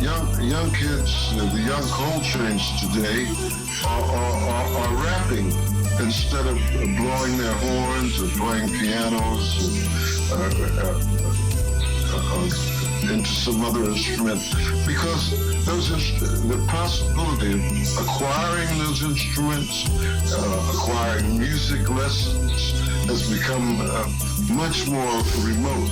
young kids, the young Coltrane's today are rapping instead of blowing their horns or playing pianos into some other instrument, because the possibility of acquiring those instruments, acquiring music lessons has become much more remote.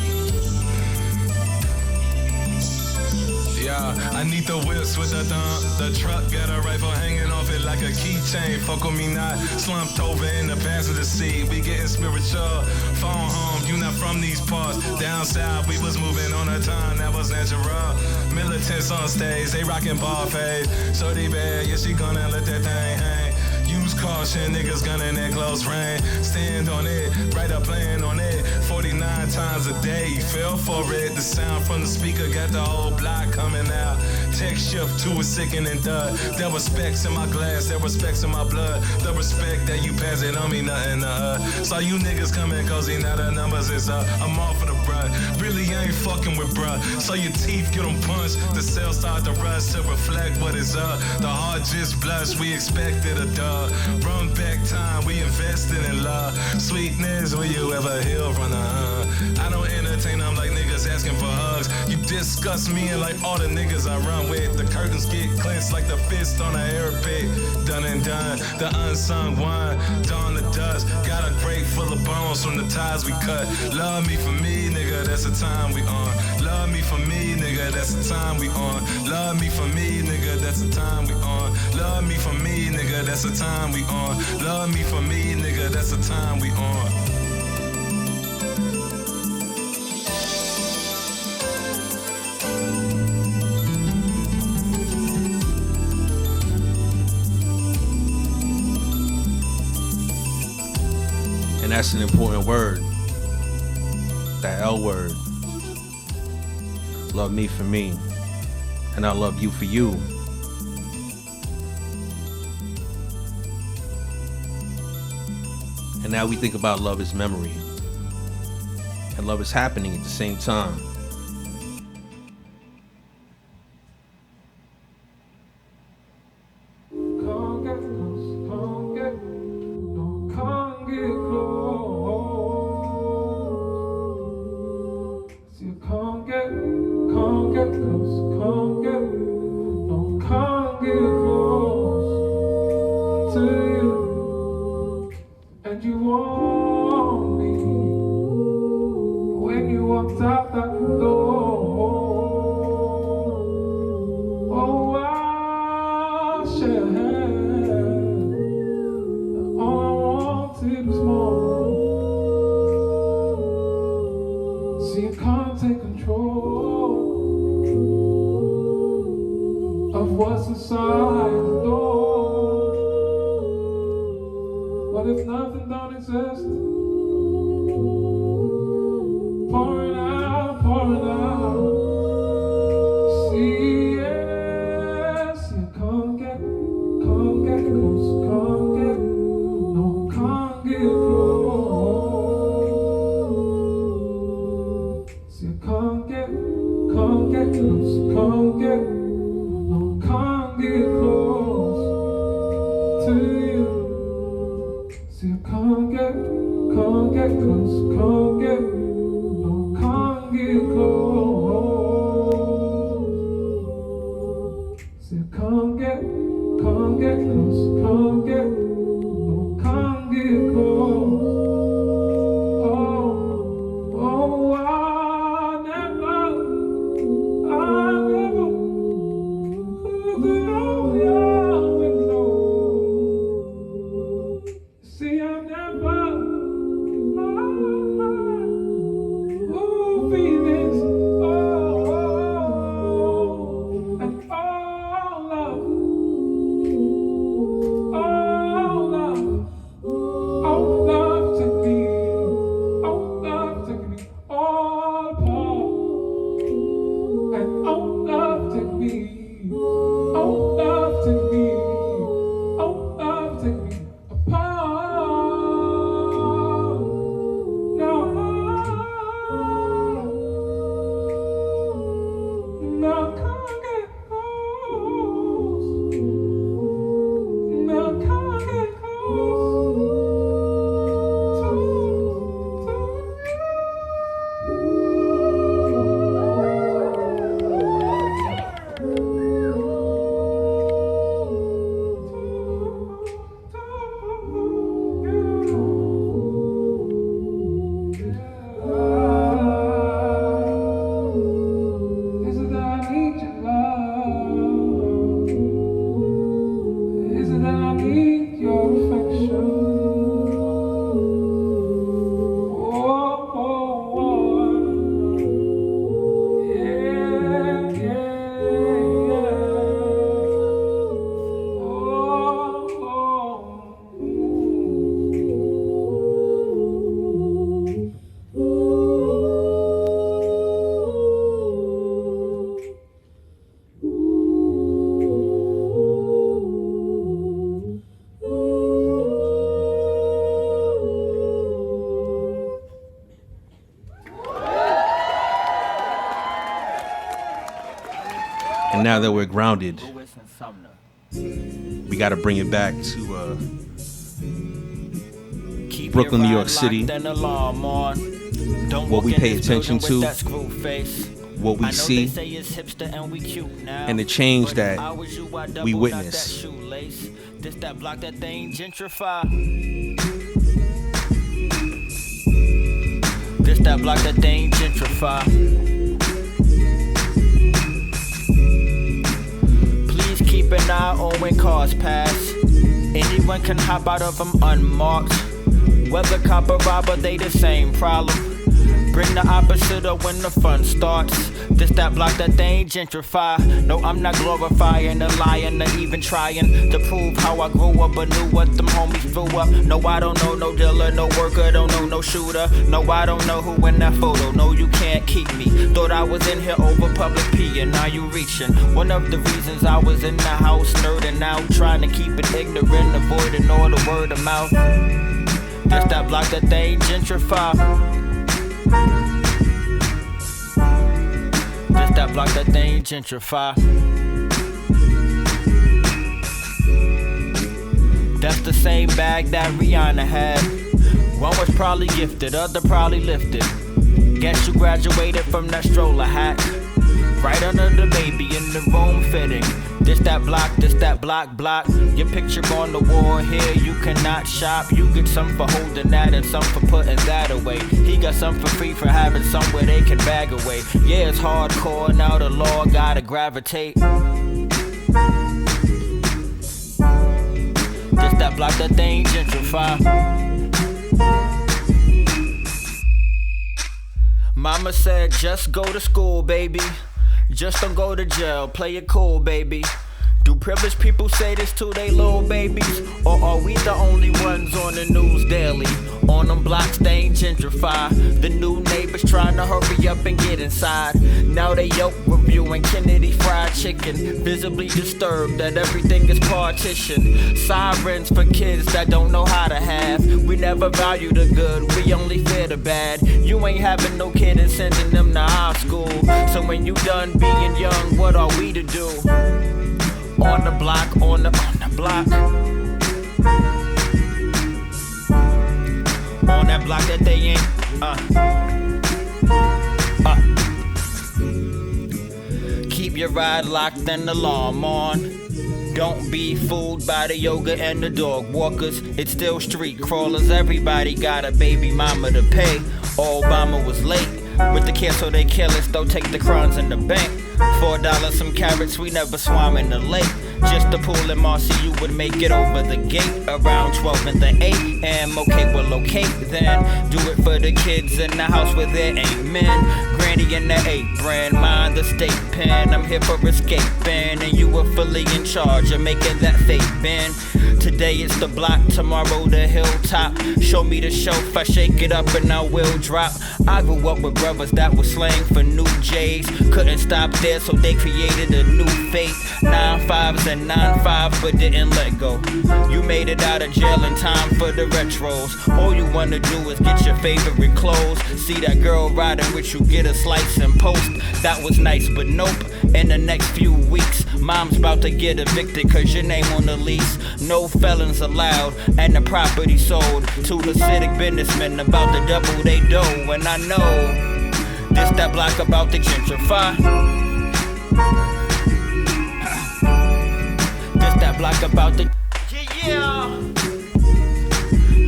Yeah, I need the whips with the thump. The truck got a rifle hanging off it like a keychain. Fuck with me not. Slumped over in the passenger seat. We getting spiritual. Phone home, you not from these parts. Down south, we was moving on a time that was natural. Militants on stage, they rocking ball fade. Shorty bad, yeah, she gonna let that thing hang. Use caution, niggas gunning at close range. Stand on it, right up playing on it. 49 times a day. He fell for it. The sound from the speaker got the whole block coming out. Text shift to a sickening thud. There were specks in my glass, there were specks in my blood. The respect that you pass it on me, nothing Saw you niggas coming cozy, now the numbers is up. I'm off of the bruh. Really ain't fucking with bruh. So your teeth get them punched. The cells start to rust to reflect what is up. The heart just blush, we expected a dub. Run back time, we invested in love. Sweetness, will you ever heal from the I don't entertain them like niggas asking for hugs. You disgust me and like all the niggas I run with. The curtains get clenched like the fist on an airpick. Done and done, the unsung one. Dawn to dust, got a grate full of bones from the ties we cut. Love me for me, nigga, that's the time we on. Love me for me, nigga, that's the time we on. Love me for me, nigga, that's the time we on. Love me for me, nigga, that's the time we on. Love me for me, nigga, that's the time we on. And that's an important word. That L word. Love me for me, and I love you for you. And now we think about love as memory. And love is happening at the same time. Oh now that we're grounded, we got to bring it back to Brooklyn, New York City. What we pay attention to, what we see, and the change that we witness. This that block that thing gentrify. This that block that thing gentrify. Please keep an eye on when cars pass. Anyone can hop out of them unmarked. Whether cop or robber, they the same problem. Bring the opposite of when the fun starts. This that block that thing gentrify. No, I'm not glorifying or lying or even trying to prove how I grew up or knew what them homies threw up. No, I don't know no dealer, no worker, don't know no shooter. No, I don't know who in that photo. No, you can't keep me. Thought I was in here over public pee and now you reaching. One of the reasons I was in the house nerding out, trying to keep it ignorant, avoiding all the word of mouth. This that block that thing gentrify. This that block that thing gentrify. That's the same bag that Rihanna had. One was probably gifted, other probably lifted. Guess you graduated from that stroller hat. Right under the baby in the room fitting. This that block. Your picture on the wall here, you cannot shop. You get some for holding that and some for putting that away. He got some for free for having somewhere they can bag away. Yeah, it's hardcore, now the law gotta gravitate. This that block that thing gentrify. Mama said just go to school, baby. Just don't go to jail, play it cool, baby. Do privileged people say this to they little babies? Or are we the only ones on the news daily? On them blocks they ain't gentrify. The new neighbors trying to hurry up and get inside. Now they yoke reviewing Kennedy Fried Chicken. Visibly disturbed that everything is partitioned. Sirens for kids that don't know how to have. We never value the good, we only fear the bad. You ain't having no kid and sending them to high school. So when you done being young, what are we to do? On the block, on the block. On that block that they ain't, Keep your ride locked and the alarm on. Don't be fooled by the yoga and the dog walkers. It's still street crawlers. Everybody got a baby mama to pay. Obama was late with the kids, so they careless. Don't take the crumbs in the bank. $4 some carrots, we never swam in the lake. Just the pool in Marcy, you would make it over the gate around 12 and the 8 a.m. Okay, well, okay, then do it for the kids in the house where there ain't men. Granny in the apron, mind the state pen. I'm here for escaping, and you were fully in charge of making that fake bend. Today it's the block, tomorrow the hilltop. Show me the shelf, I shake it up and I will drop. I grew up with brothers that were slang for new J's. Couldn't stop there, so they created a new fate. 9-5s and 9-5, but didn't let go. You made it out of jail in time for the retros. All you wanna do is get your favorite clothes. See that girl riding with you, get a slice and post. That was nice, but nope. In the next few weeks, mom's about to get evicted cause your name on the lease. No felons allowed, and the property sold to Hasidic businessmen about to double they dough. And I know this that block about to gentrify. This that block about the yeah.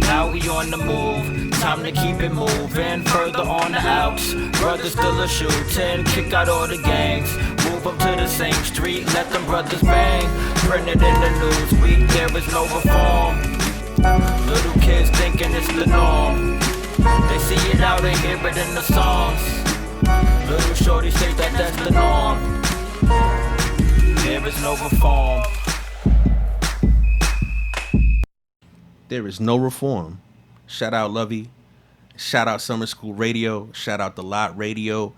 Now we on the move, time to keep it moving. Further on the outs, brothers still a shooting. Kick out all the gangs, move up to the same street, let them brothers bang. Printed in the Newsweek, there is no reform. Little kids thinking it's the norm. They see it out and hear it in the songs. Little shorties think that that's the norm. There is no reform. There is no reform. Shout out Lovie. Shout out Summer School Radio. Shout out The Lot Radio.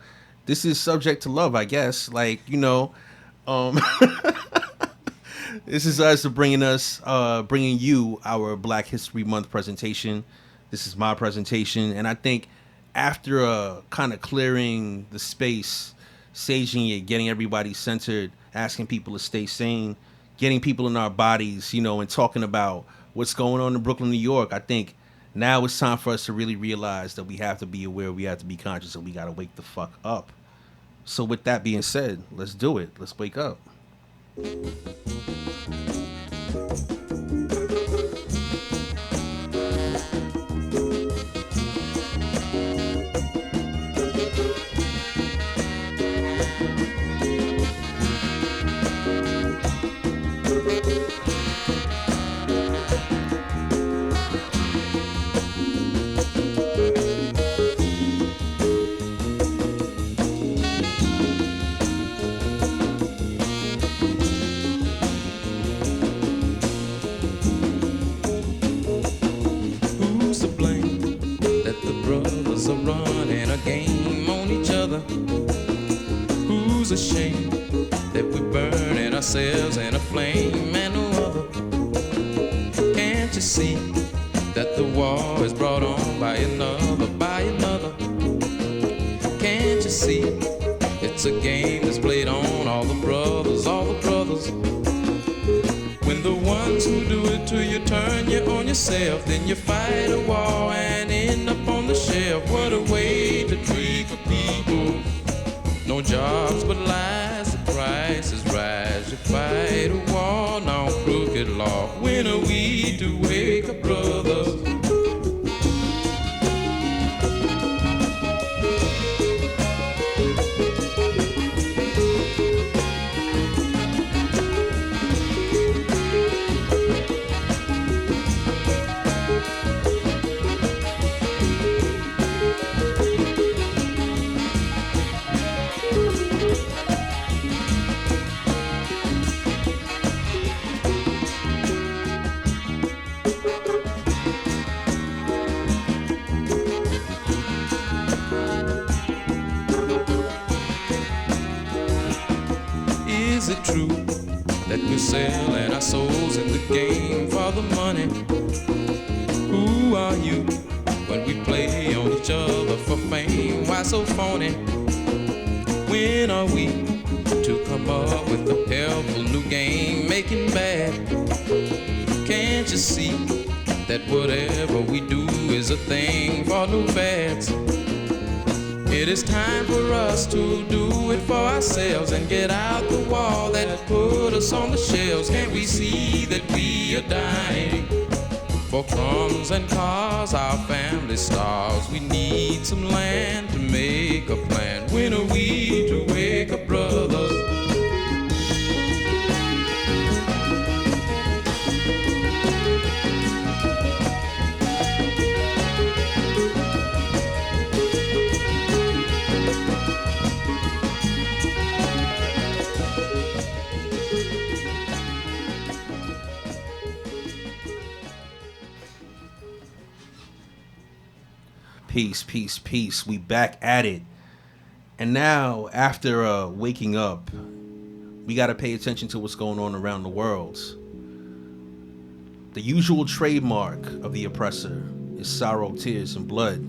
This is subject to love, I guess. Like, you know, this is us bringing you our Black History Month presentation. This is my presentation. And I think after kind of clearing the space, saging it, getting everybody centered asking people to stay sane, getting people in our bodies, and talking about what's going on in Brooklyn, New York. I think now it's time for us to really realize that we have to be aware, we have to be conscious, and we got to wake the fuck up. So with that being said, let's do it. Let's wake up. Ashamed that we burning ourselves in a flame and no other. Can't you see that the war is brought on by another, by another? Can't you see it's a game that's played on all the brothers, all the brothers? When the ones who do it to you turn you on yourself, then you fight a war and end up on the shelf. What a way to treat the people. No jobs but lies, the prices rise. You fight a war, now crooked law. When are we to wake up, brothers? Is it true that we're selling our souls in the game for the money? Who are you when we play on each other for fame? Why so phony? When are we to come up with a helpful new game, making bad? Can't you see that whatever we do is a thing for new fads? It is time for us to do it for ourselves and get out the wall that put us on the shelves. Can't we see that we are dying for crumbs and cars? Our family starves. We need some land to make a plan. When are we to wake up, brothers? Peace, peace, peace. We back at it. And now, after waking up, we got to pay attention to what's going on around the world. The usual trademark of the oppressor is sorrow, tears, and blood.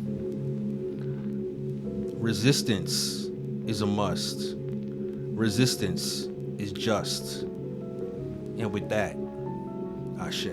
Resistance is a must. Resistance is just. And with that, Ashe.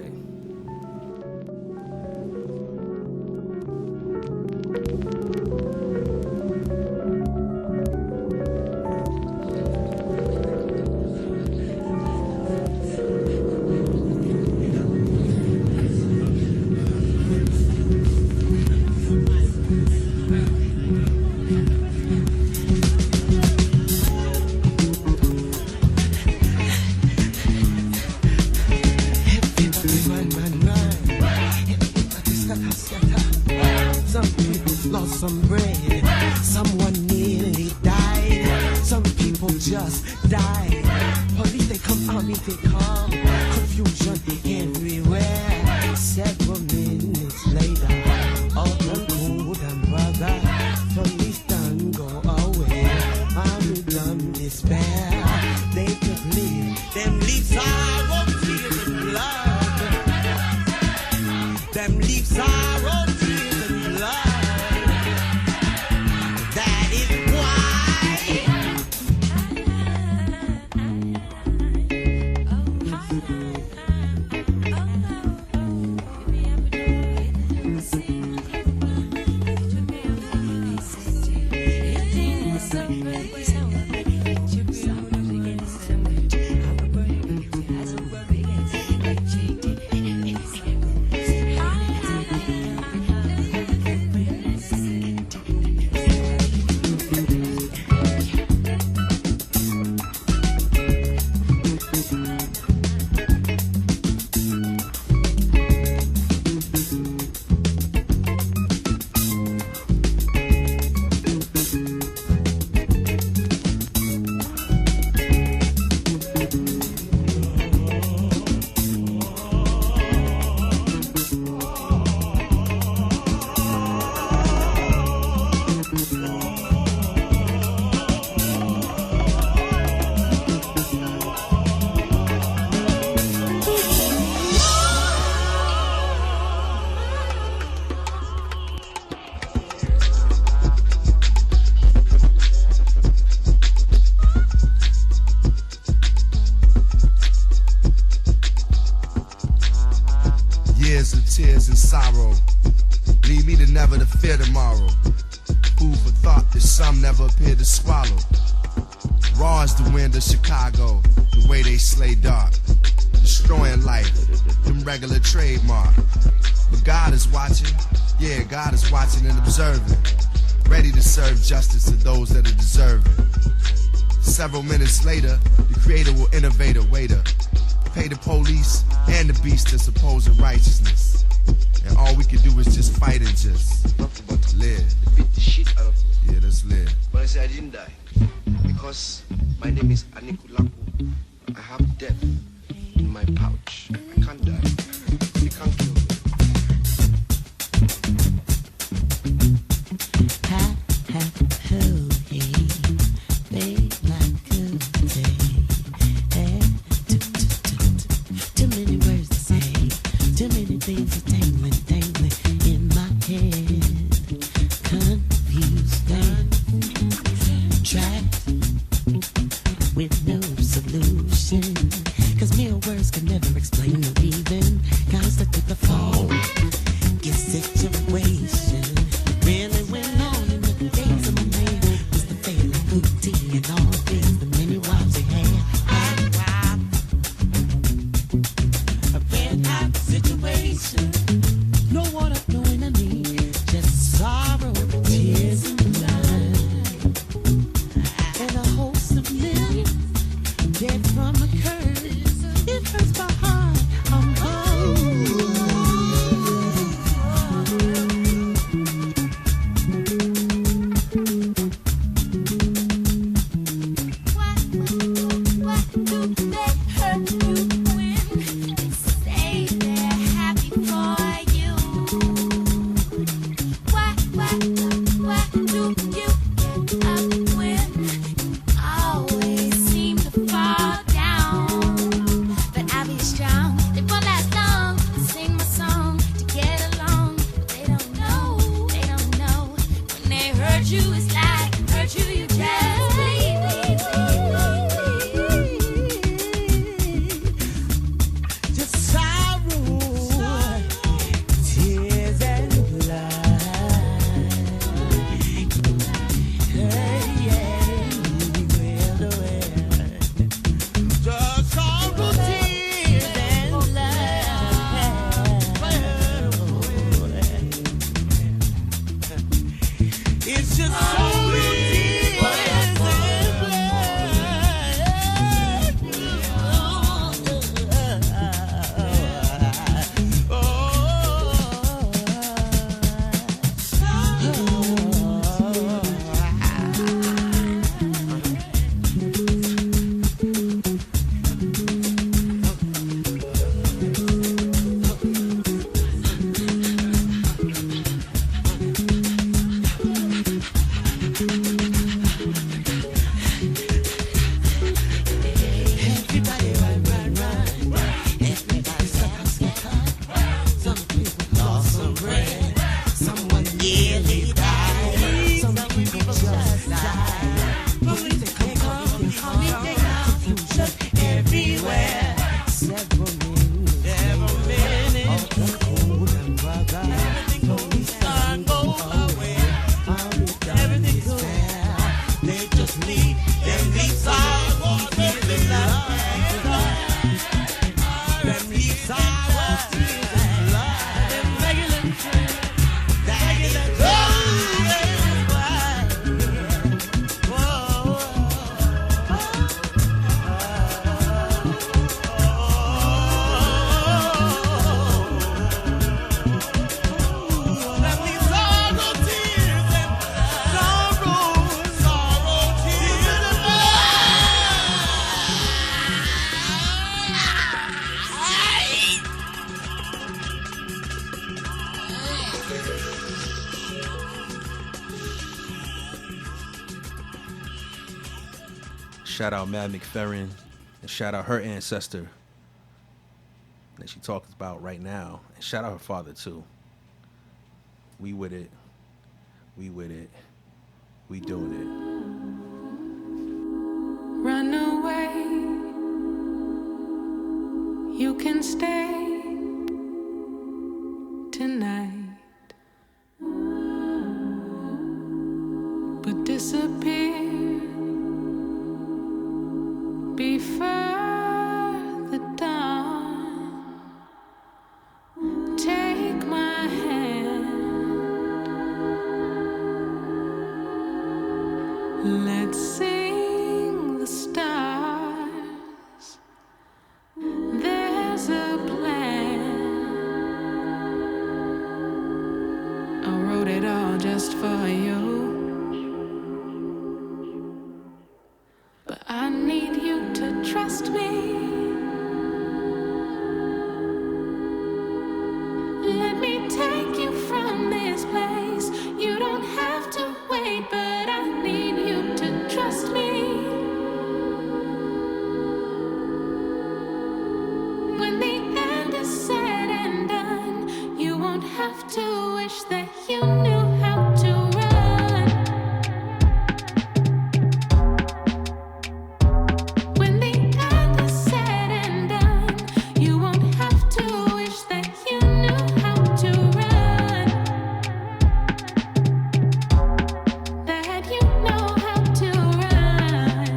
Years of tears and sorrow lead me to never to fear tomorrow. Food for thought that some never appear to swallow. Raw as the wind of Chicago, the way they slay dark, destroying life, them regular trademark. But God is watching, yeah, God is watching and observing, ready to serve justice to those that are deserving. Several minutes later, the creator will innovate a waiter, pay the police and the beast that's opposing righteousness. And all we can do is just fight and just live. Beat the shit out of me. Yeah, let's live. But I say I didn't die because my name is Anikulaku. I have death in my pouch. I can't die. You can't kill me. Too many words to say, too many things are tangling in my head. Confused, trapped with no solution. 'Cause mere words can never explain or even constitute the fall. Your situation really went on in the days of my man. Was the failing booty and all things, the many wives they had. A red hot situation. No water, no enemy, just sorrow, tears and blood, and a host of men dead from a curse. It hurts my heart. I'm home. Shout out Mad McFerrin, and shout out her ancestor that she talks about right now, and shout out her father too. We with it, we with it, we doing it. Run away, you can stay tonight, but disappear before the dawn. Take my hand, let's sing the stars. There's a plan, I wrote it all just for you. But I need you to trust me. Let me take you from this place. You don't have to wait, but I need you to trust me. When the end is said and done, you won't have to wish that you knew how to run. When the end is said and done, you won't have to wish that you knew how to run. That you know how to run.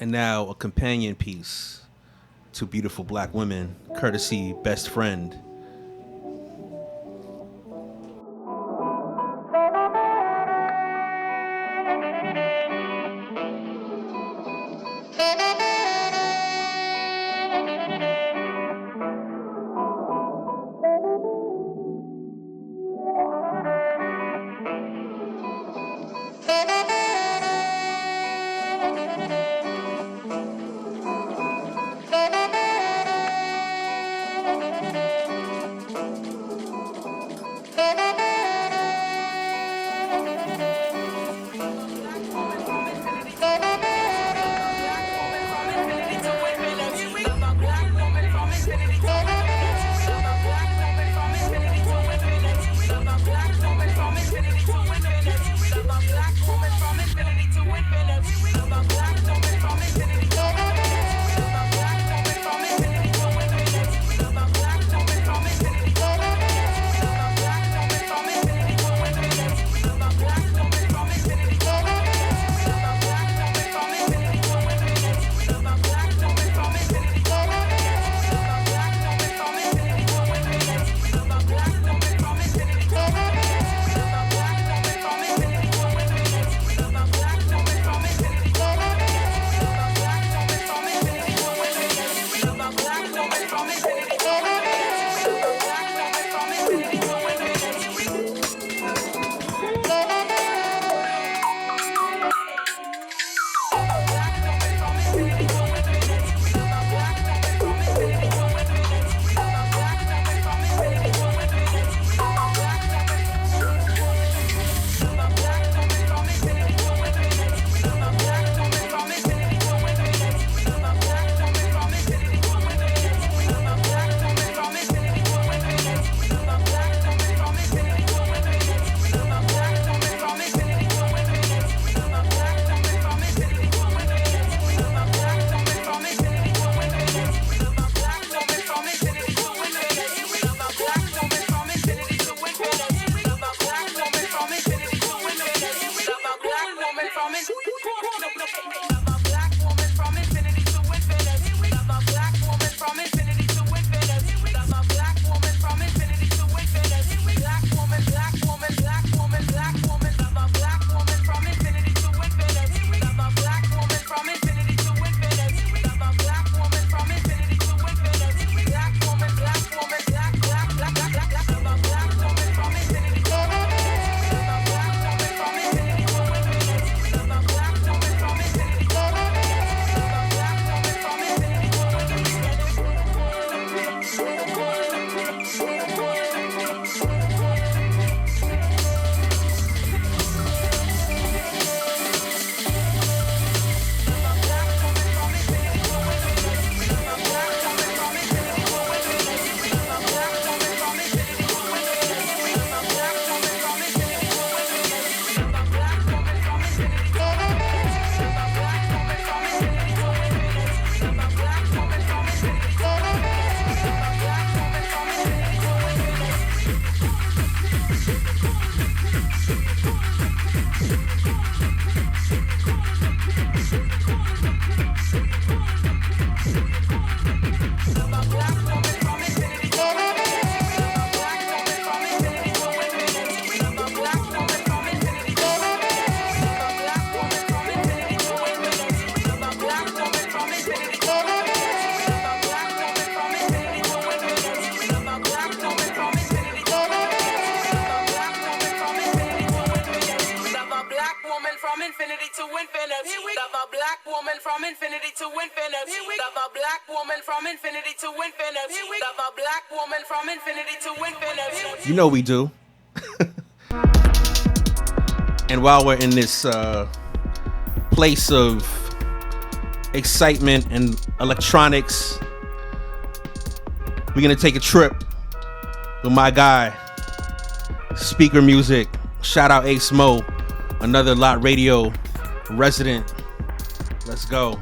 And now a companion piece to Beautiful Black Women, courtesy Best Friend. infinity to infinity. Love a black woman from infinity to infinity. Love a black woman from infinity to infinity. Love a black woman from infinity to infinity. You know we do. And while we're in this place of excitement and electronics, we're gonna take a trip with my guy, Speaker Music. Shout out Ace Mo, another Lot Radio resident. Let's go.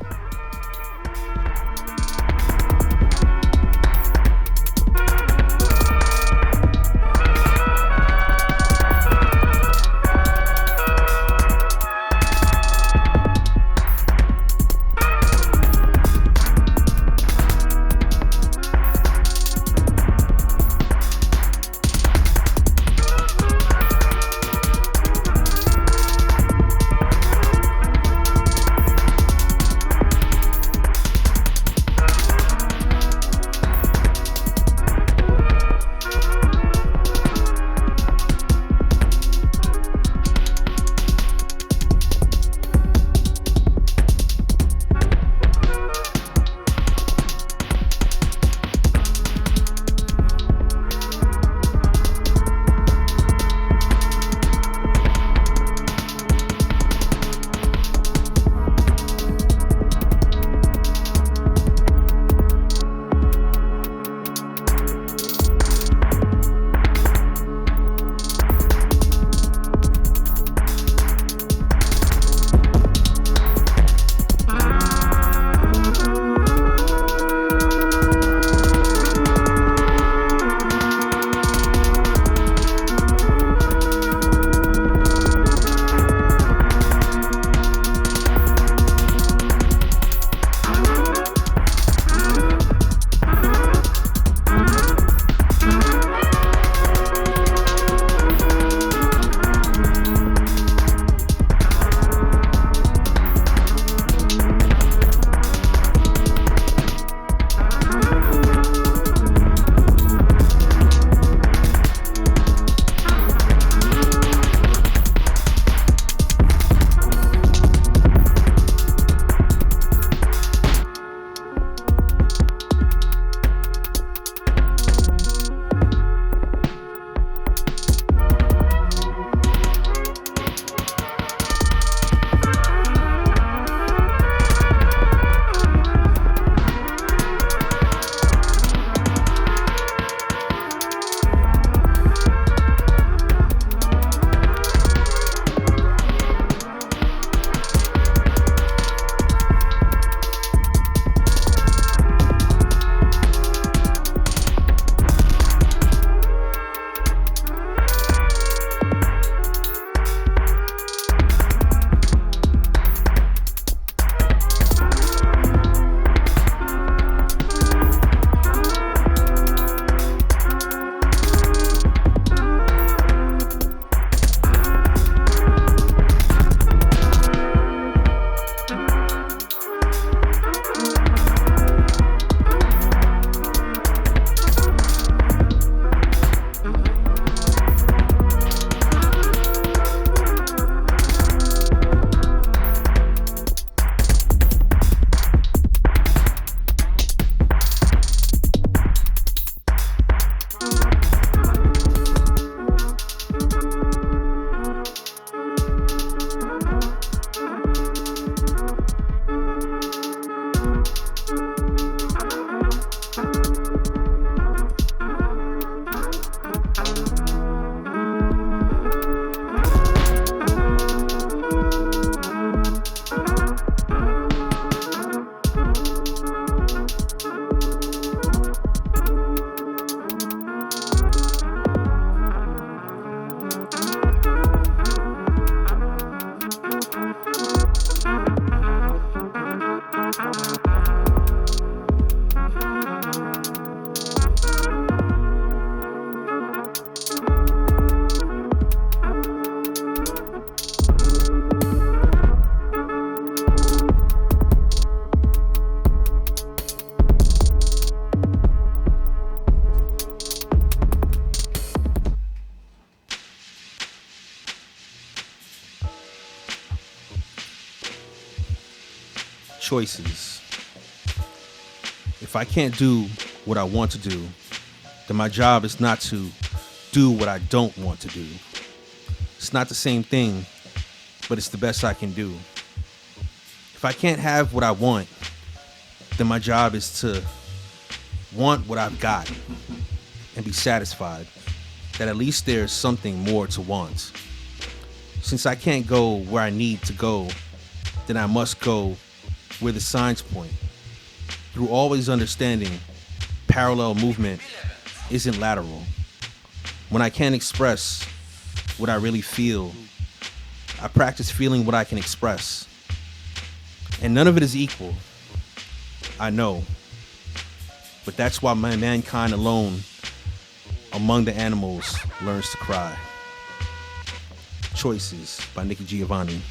choices. If I can't do what I want to do, then my job is not to do what I don't want to do. It's not the same thing, but it's the best I can do. If I can't have what I want, then my job is to want what I've got and be satisfied that at least there's something more to want. Since I can't go where I need to go, then I must go where the signs point. Through always understanding, parallel movement isn't lateral. When I can't express what I really feel, I practice feeling what I can express. And none of it is equal, I know. But that's why mankind alone, among the animals, learns to cry. Choices by Nikki Giovanni.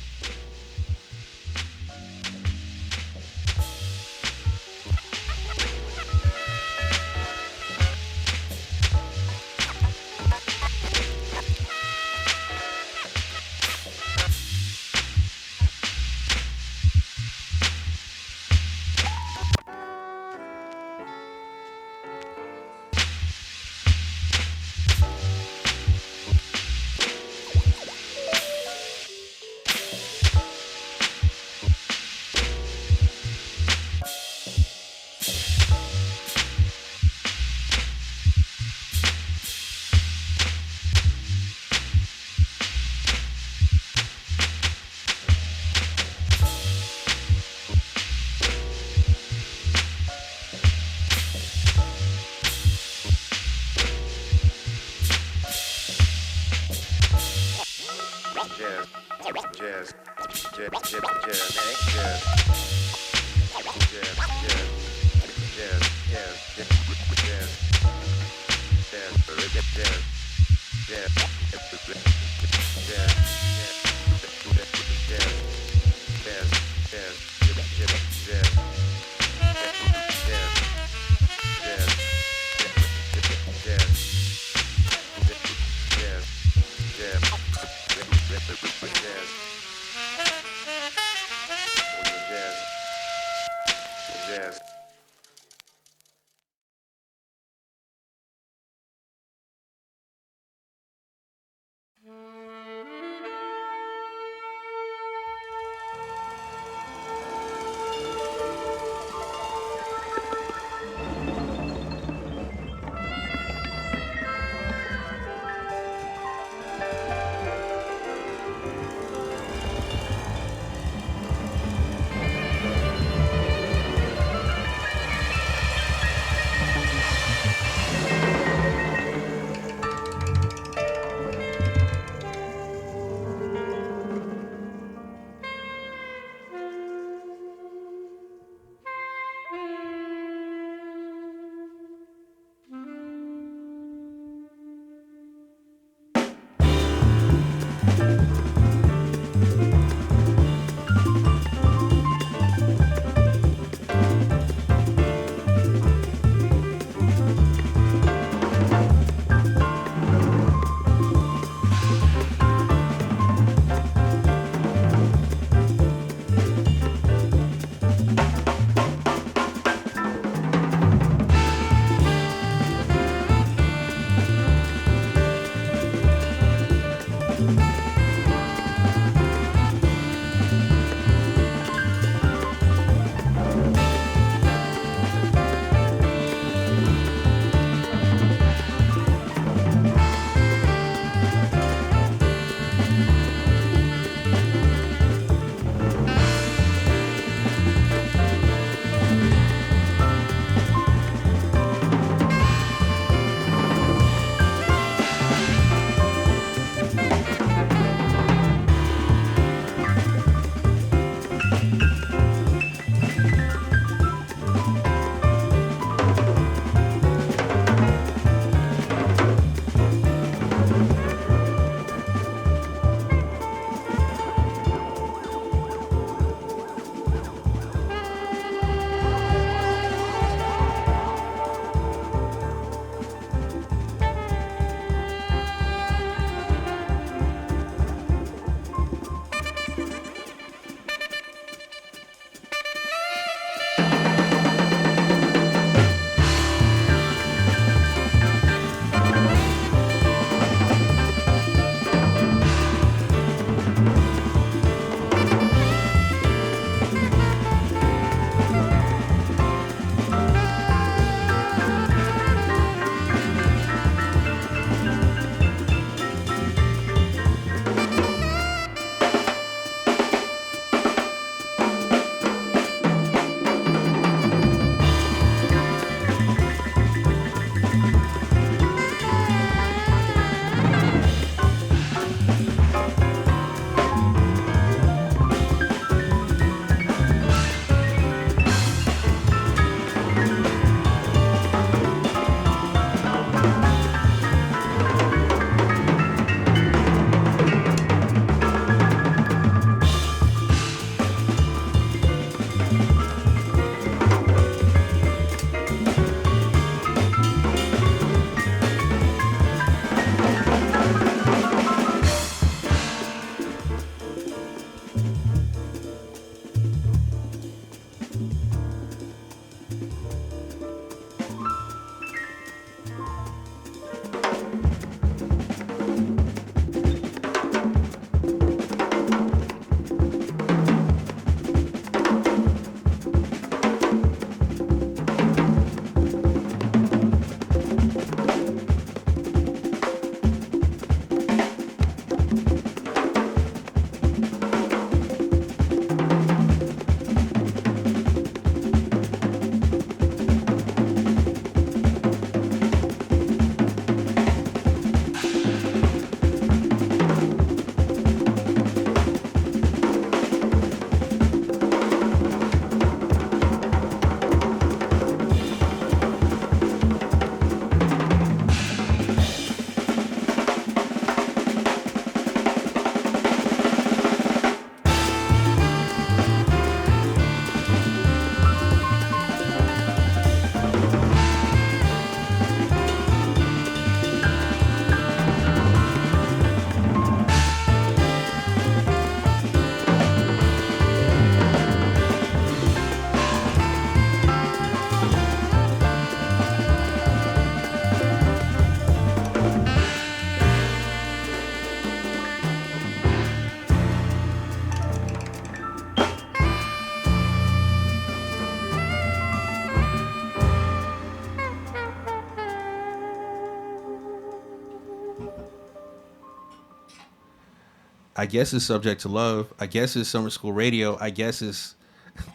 I guess it's Subject to Love. I guess it's Summer School Radio. I guess it's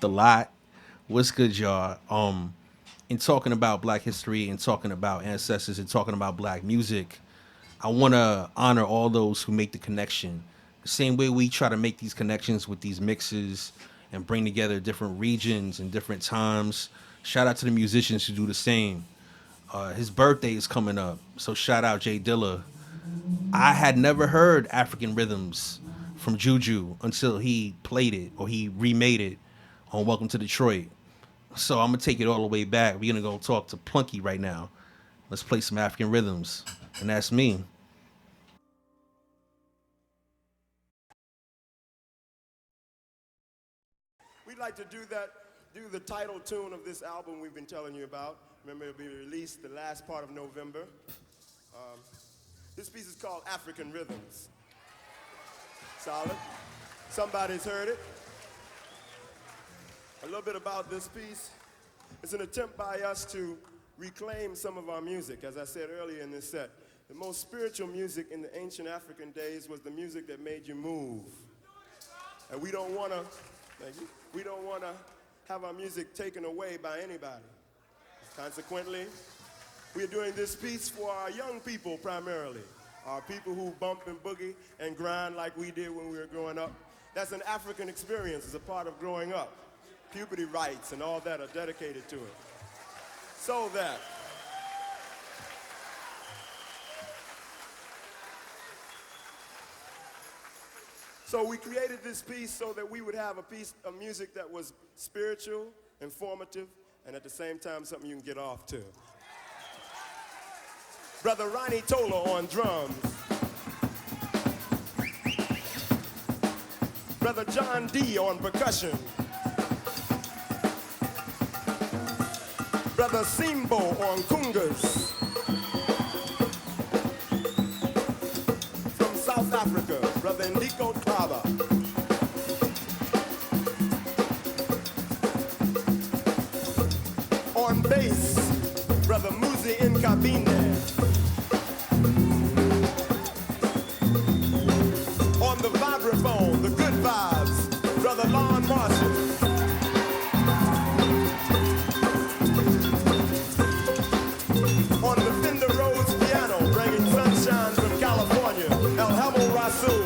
The Lot. What's good, y'all? In talking about Black history and talking about ancestors and talking about Black music, I want to honor all those who make the connection. The same way we try to make these connections with these mixes and bring together different regions and different times. Shout out to the musicians who do the same. His birthday is coming up, so shout out Jay Dilla. I had never heard African Rhythms from Juju until he played it or he remade it on Welcome to Detroit. So I'm going to take it all the way back. We're going to go talk to Plunky right now. Let's play some African Rhythms. And that's me. We'd like to do the title tune of this album we've been telling you about. Remember, it'll be released the last part of November. This piece is called African Rhythms. Solid. Somebody's heard it. A little bit about this piece. It's an attempt by us to reclaim some of our music. As I said earlier in this set, the most spiritual music in the ancient African days was the music that made you move. And we don't want to, we don't want to have our music taken away by anybody. Consequently, we are doing this piece for our young people primarily, our people who bump and boogie and grind like we did when we were growing up. That's an African experience. It's a part of growing up. Puberty rites and all that are dedicated to it. So that So we created this piece so that we would have a piece of music that was spiritual, informative, and at the same time something you can get off to. Brother Ronnie Tola on drums. Brother John D on percussion. Brother Simbo on congas. From South Africa, Brother Ndiko Taba. On bass, Brother Muzi Nkabine. On the vibraphone, the good vibes, Brother Lon Marshall. On the Fender Rhodes piano, bringing sunshine from California, El Hamo Rasul.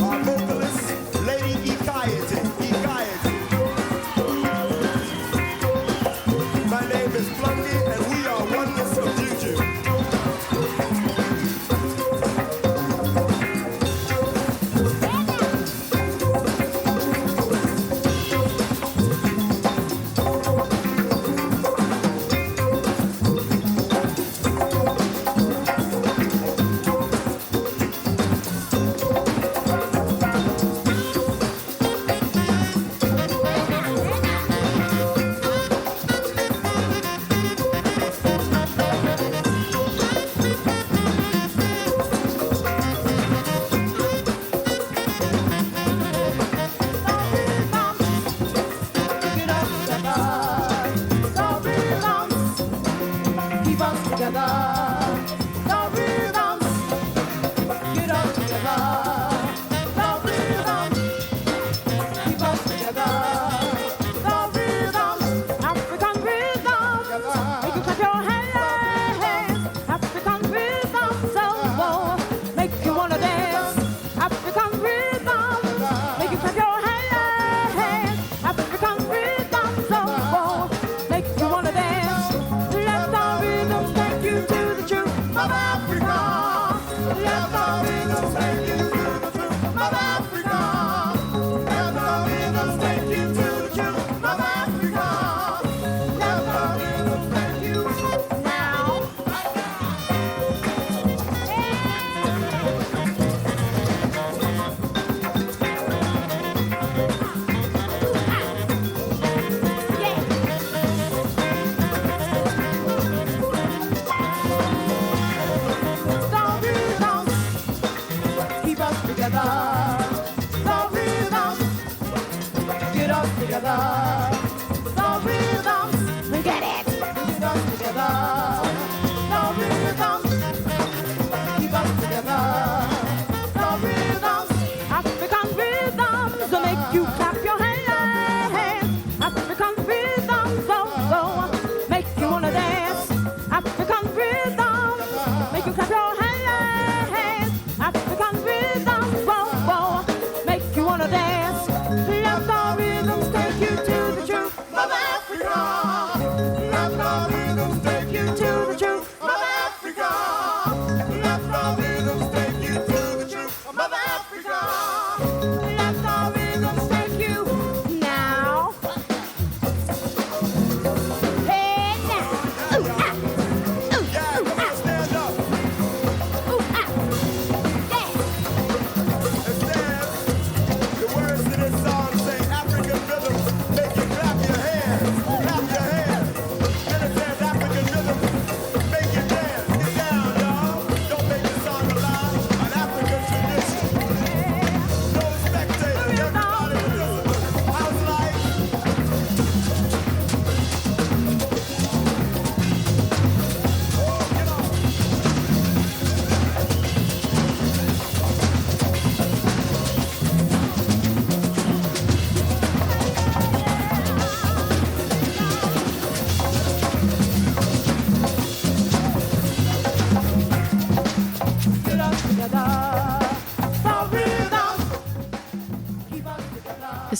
Our vocalist, Lady Ikayete. My name is Plunky, and we are oneness of Juju.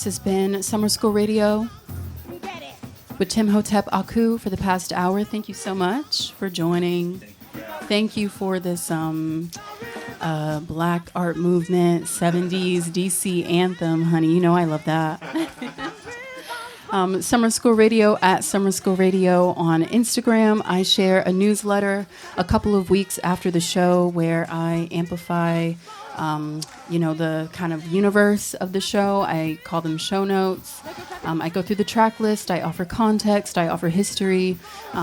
has been Summer School Radio with Timmhotep Aku for the past hour. Thank you so much for joining. Thank you for this Black Art Movement 70s DC anthem, honey. You know I love that. Summer School Radio at Summer School Radio on Instagram. I share a newsletter a couple of weeks after the show where I amplify, the kind of universe of the show. I call them show notes. I go through the track list. I offer context. I offer history.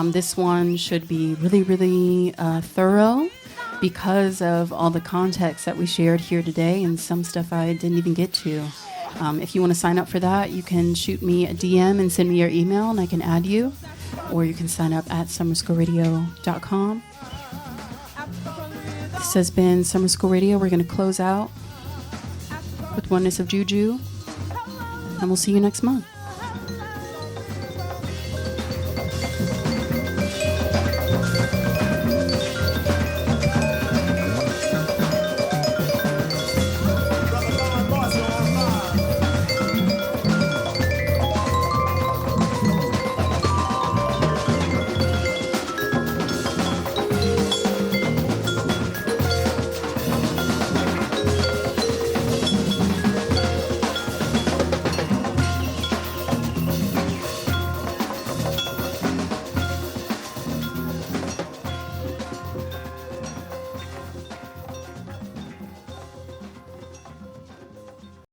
This one should be really, really thorough because of all the context that we shared here today and some stuff I didn't even get to. If you want to sign up for that, you can shoot me a DM and send me your email and I can add you. Or you can sign up at summerschoolradio.com. This has been Summer School Radio. We're going to close out with Oneness of Juju. And we'll see you next month.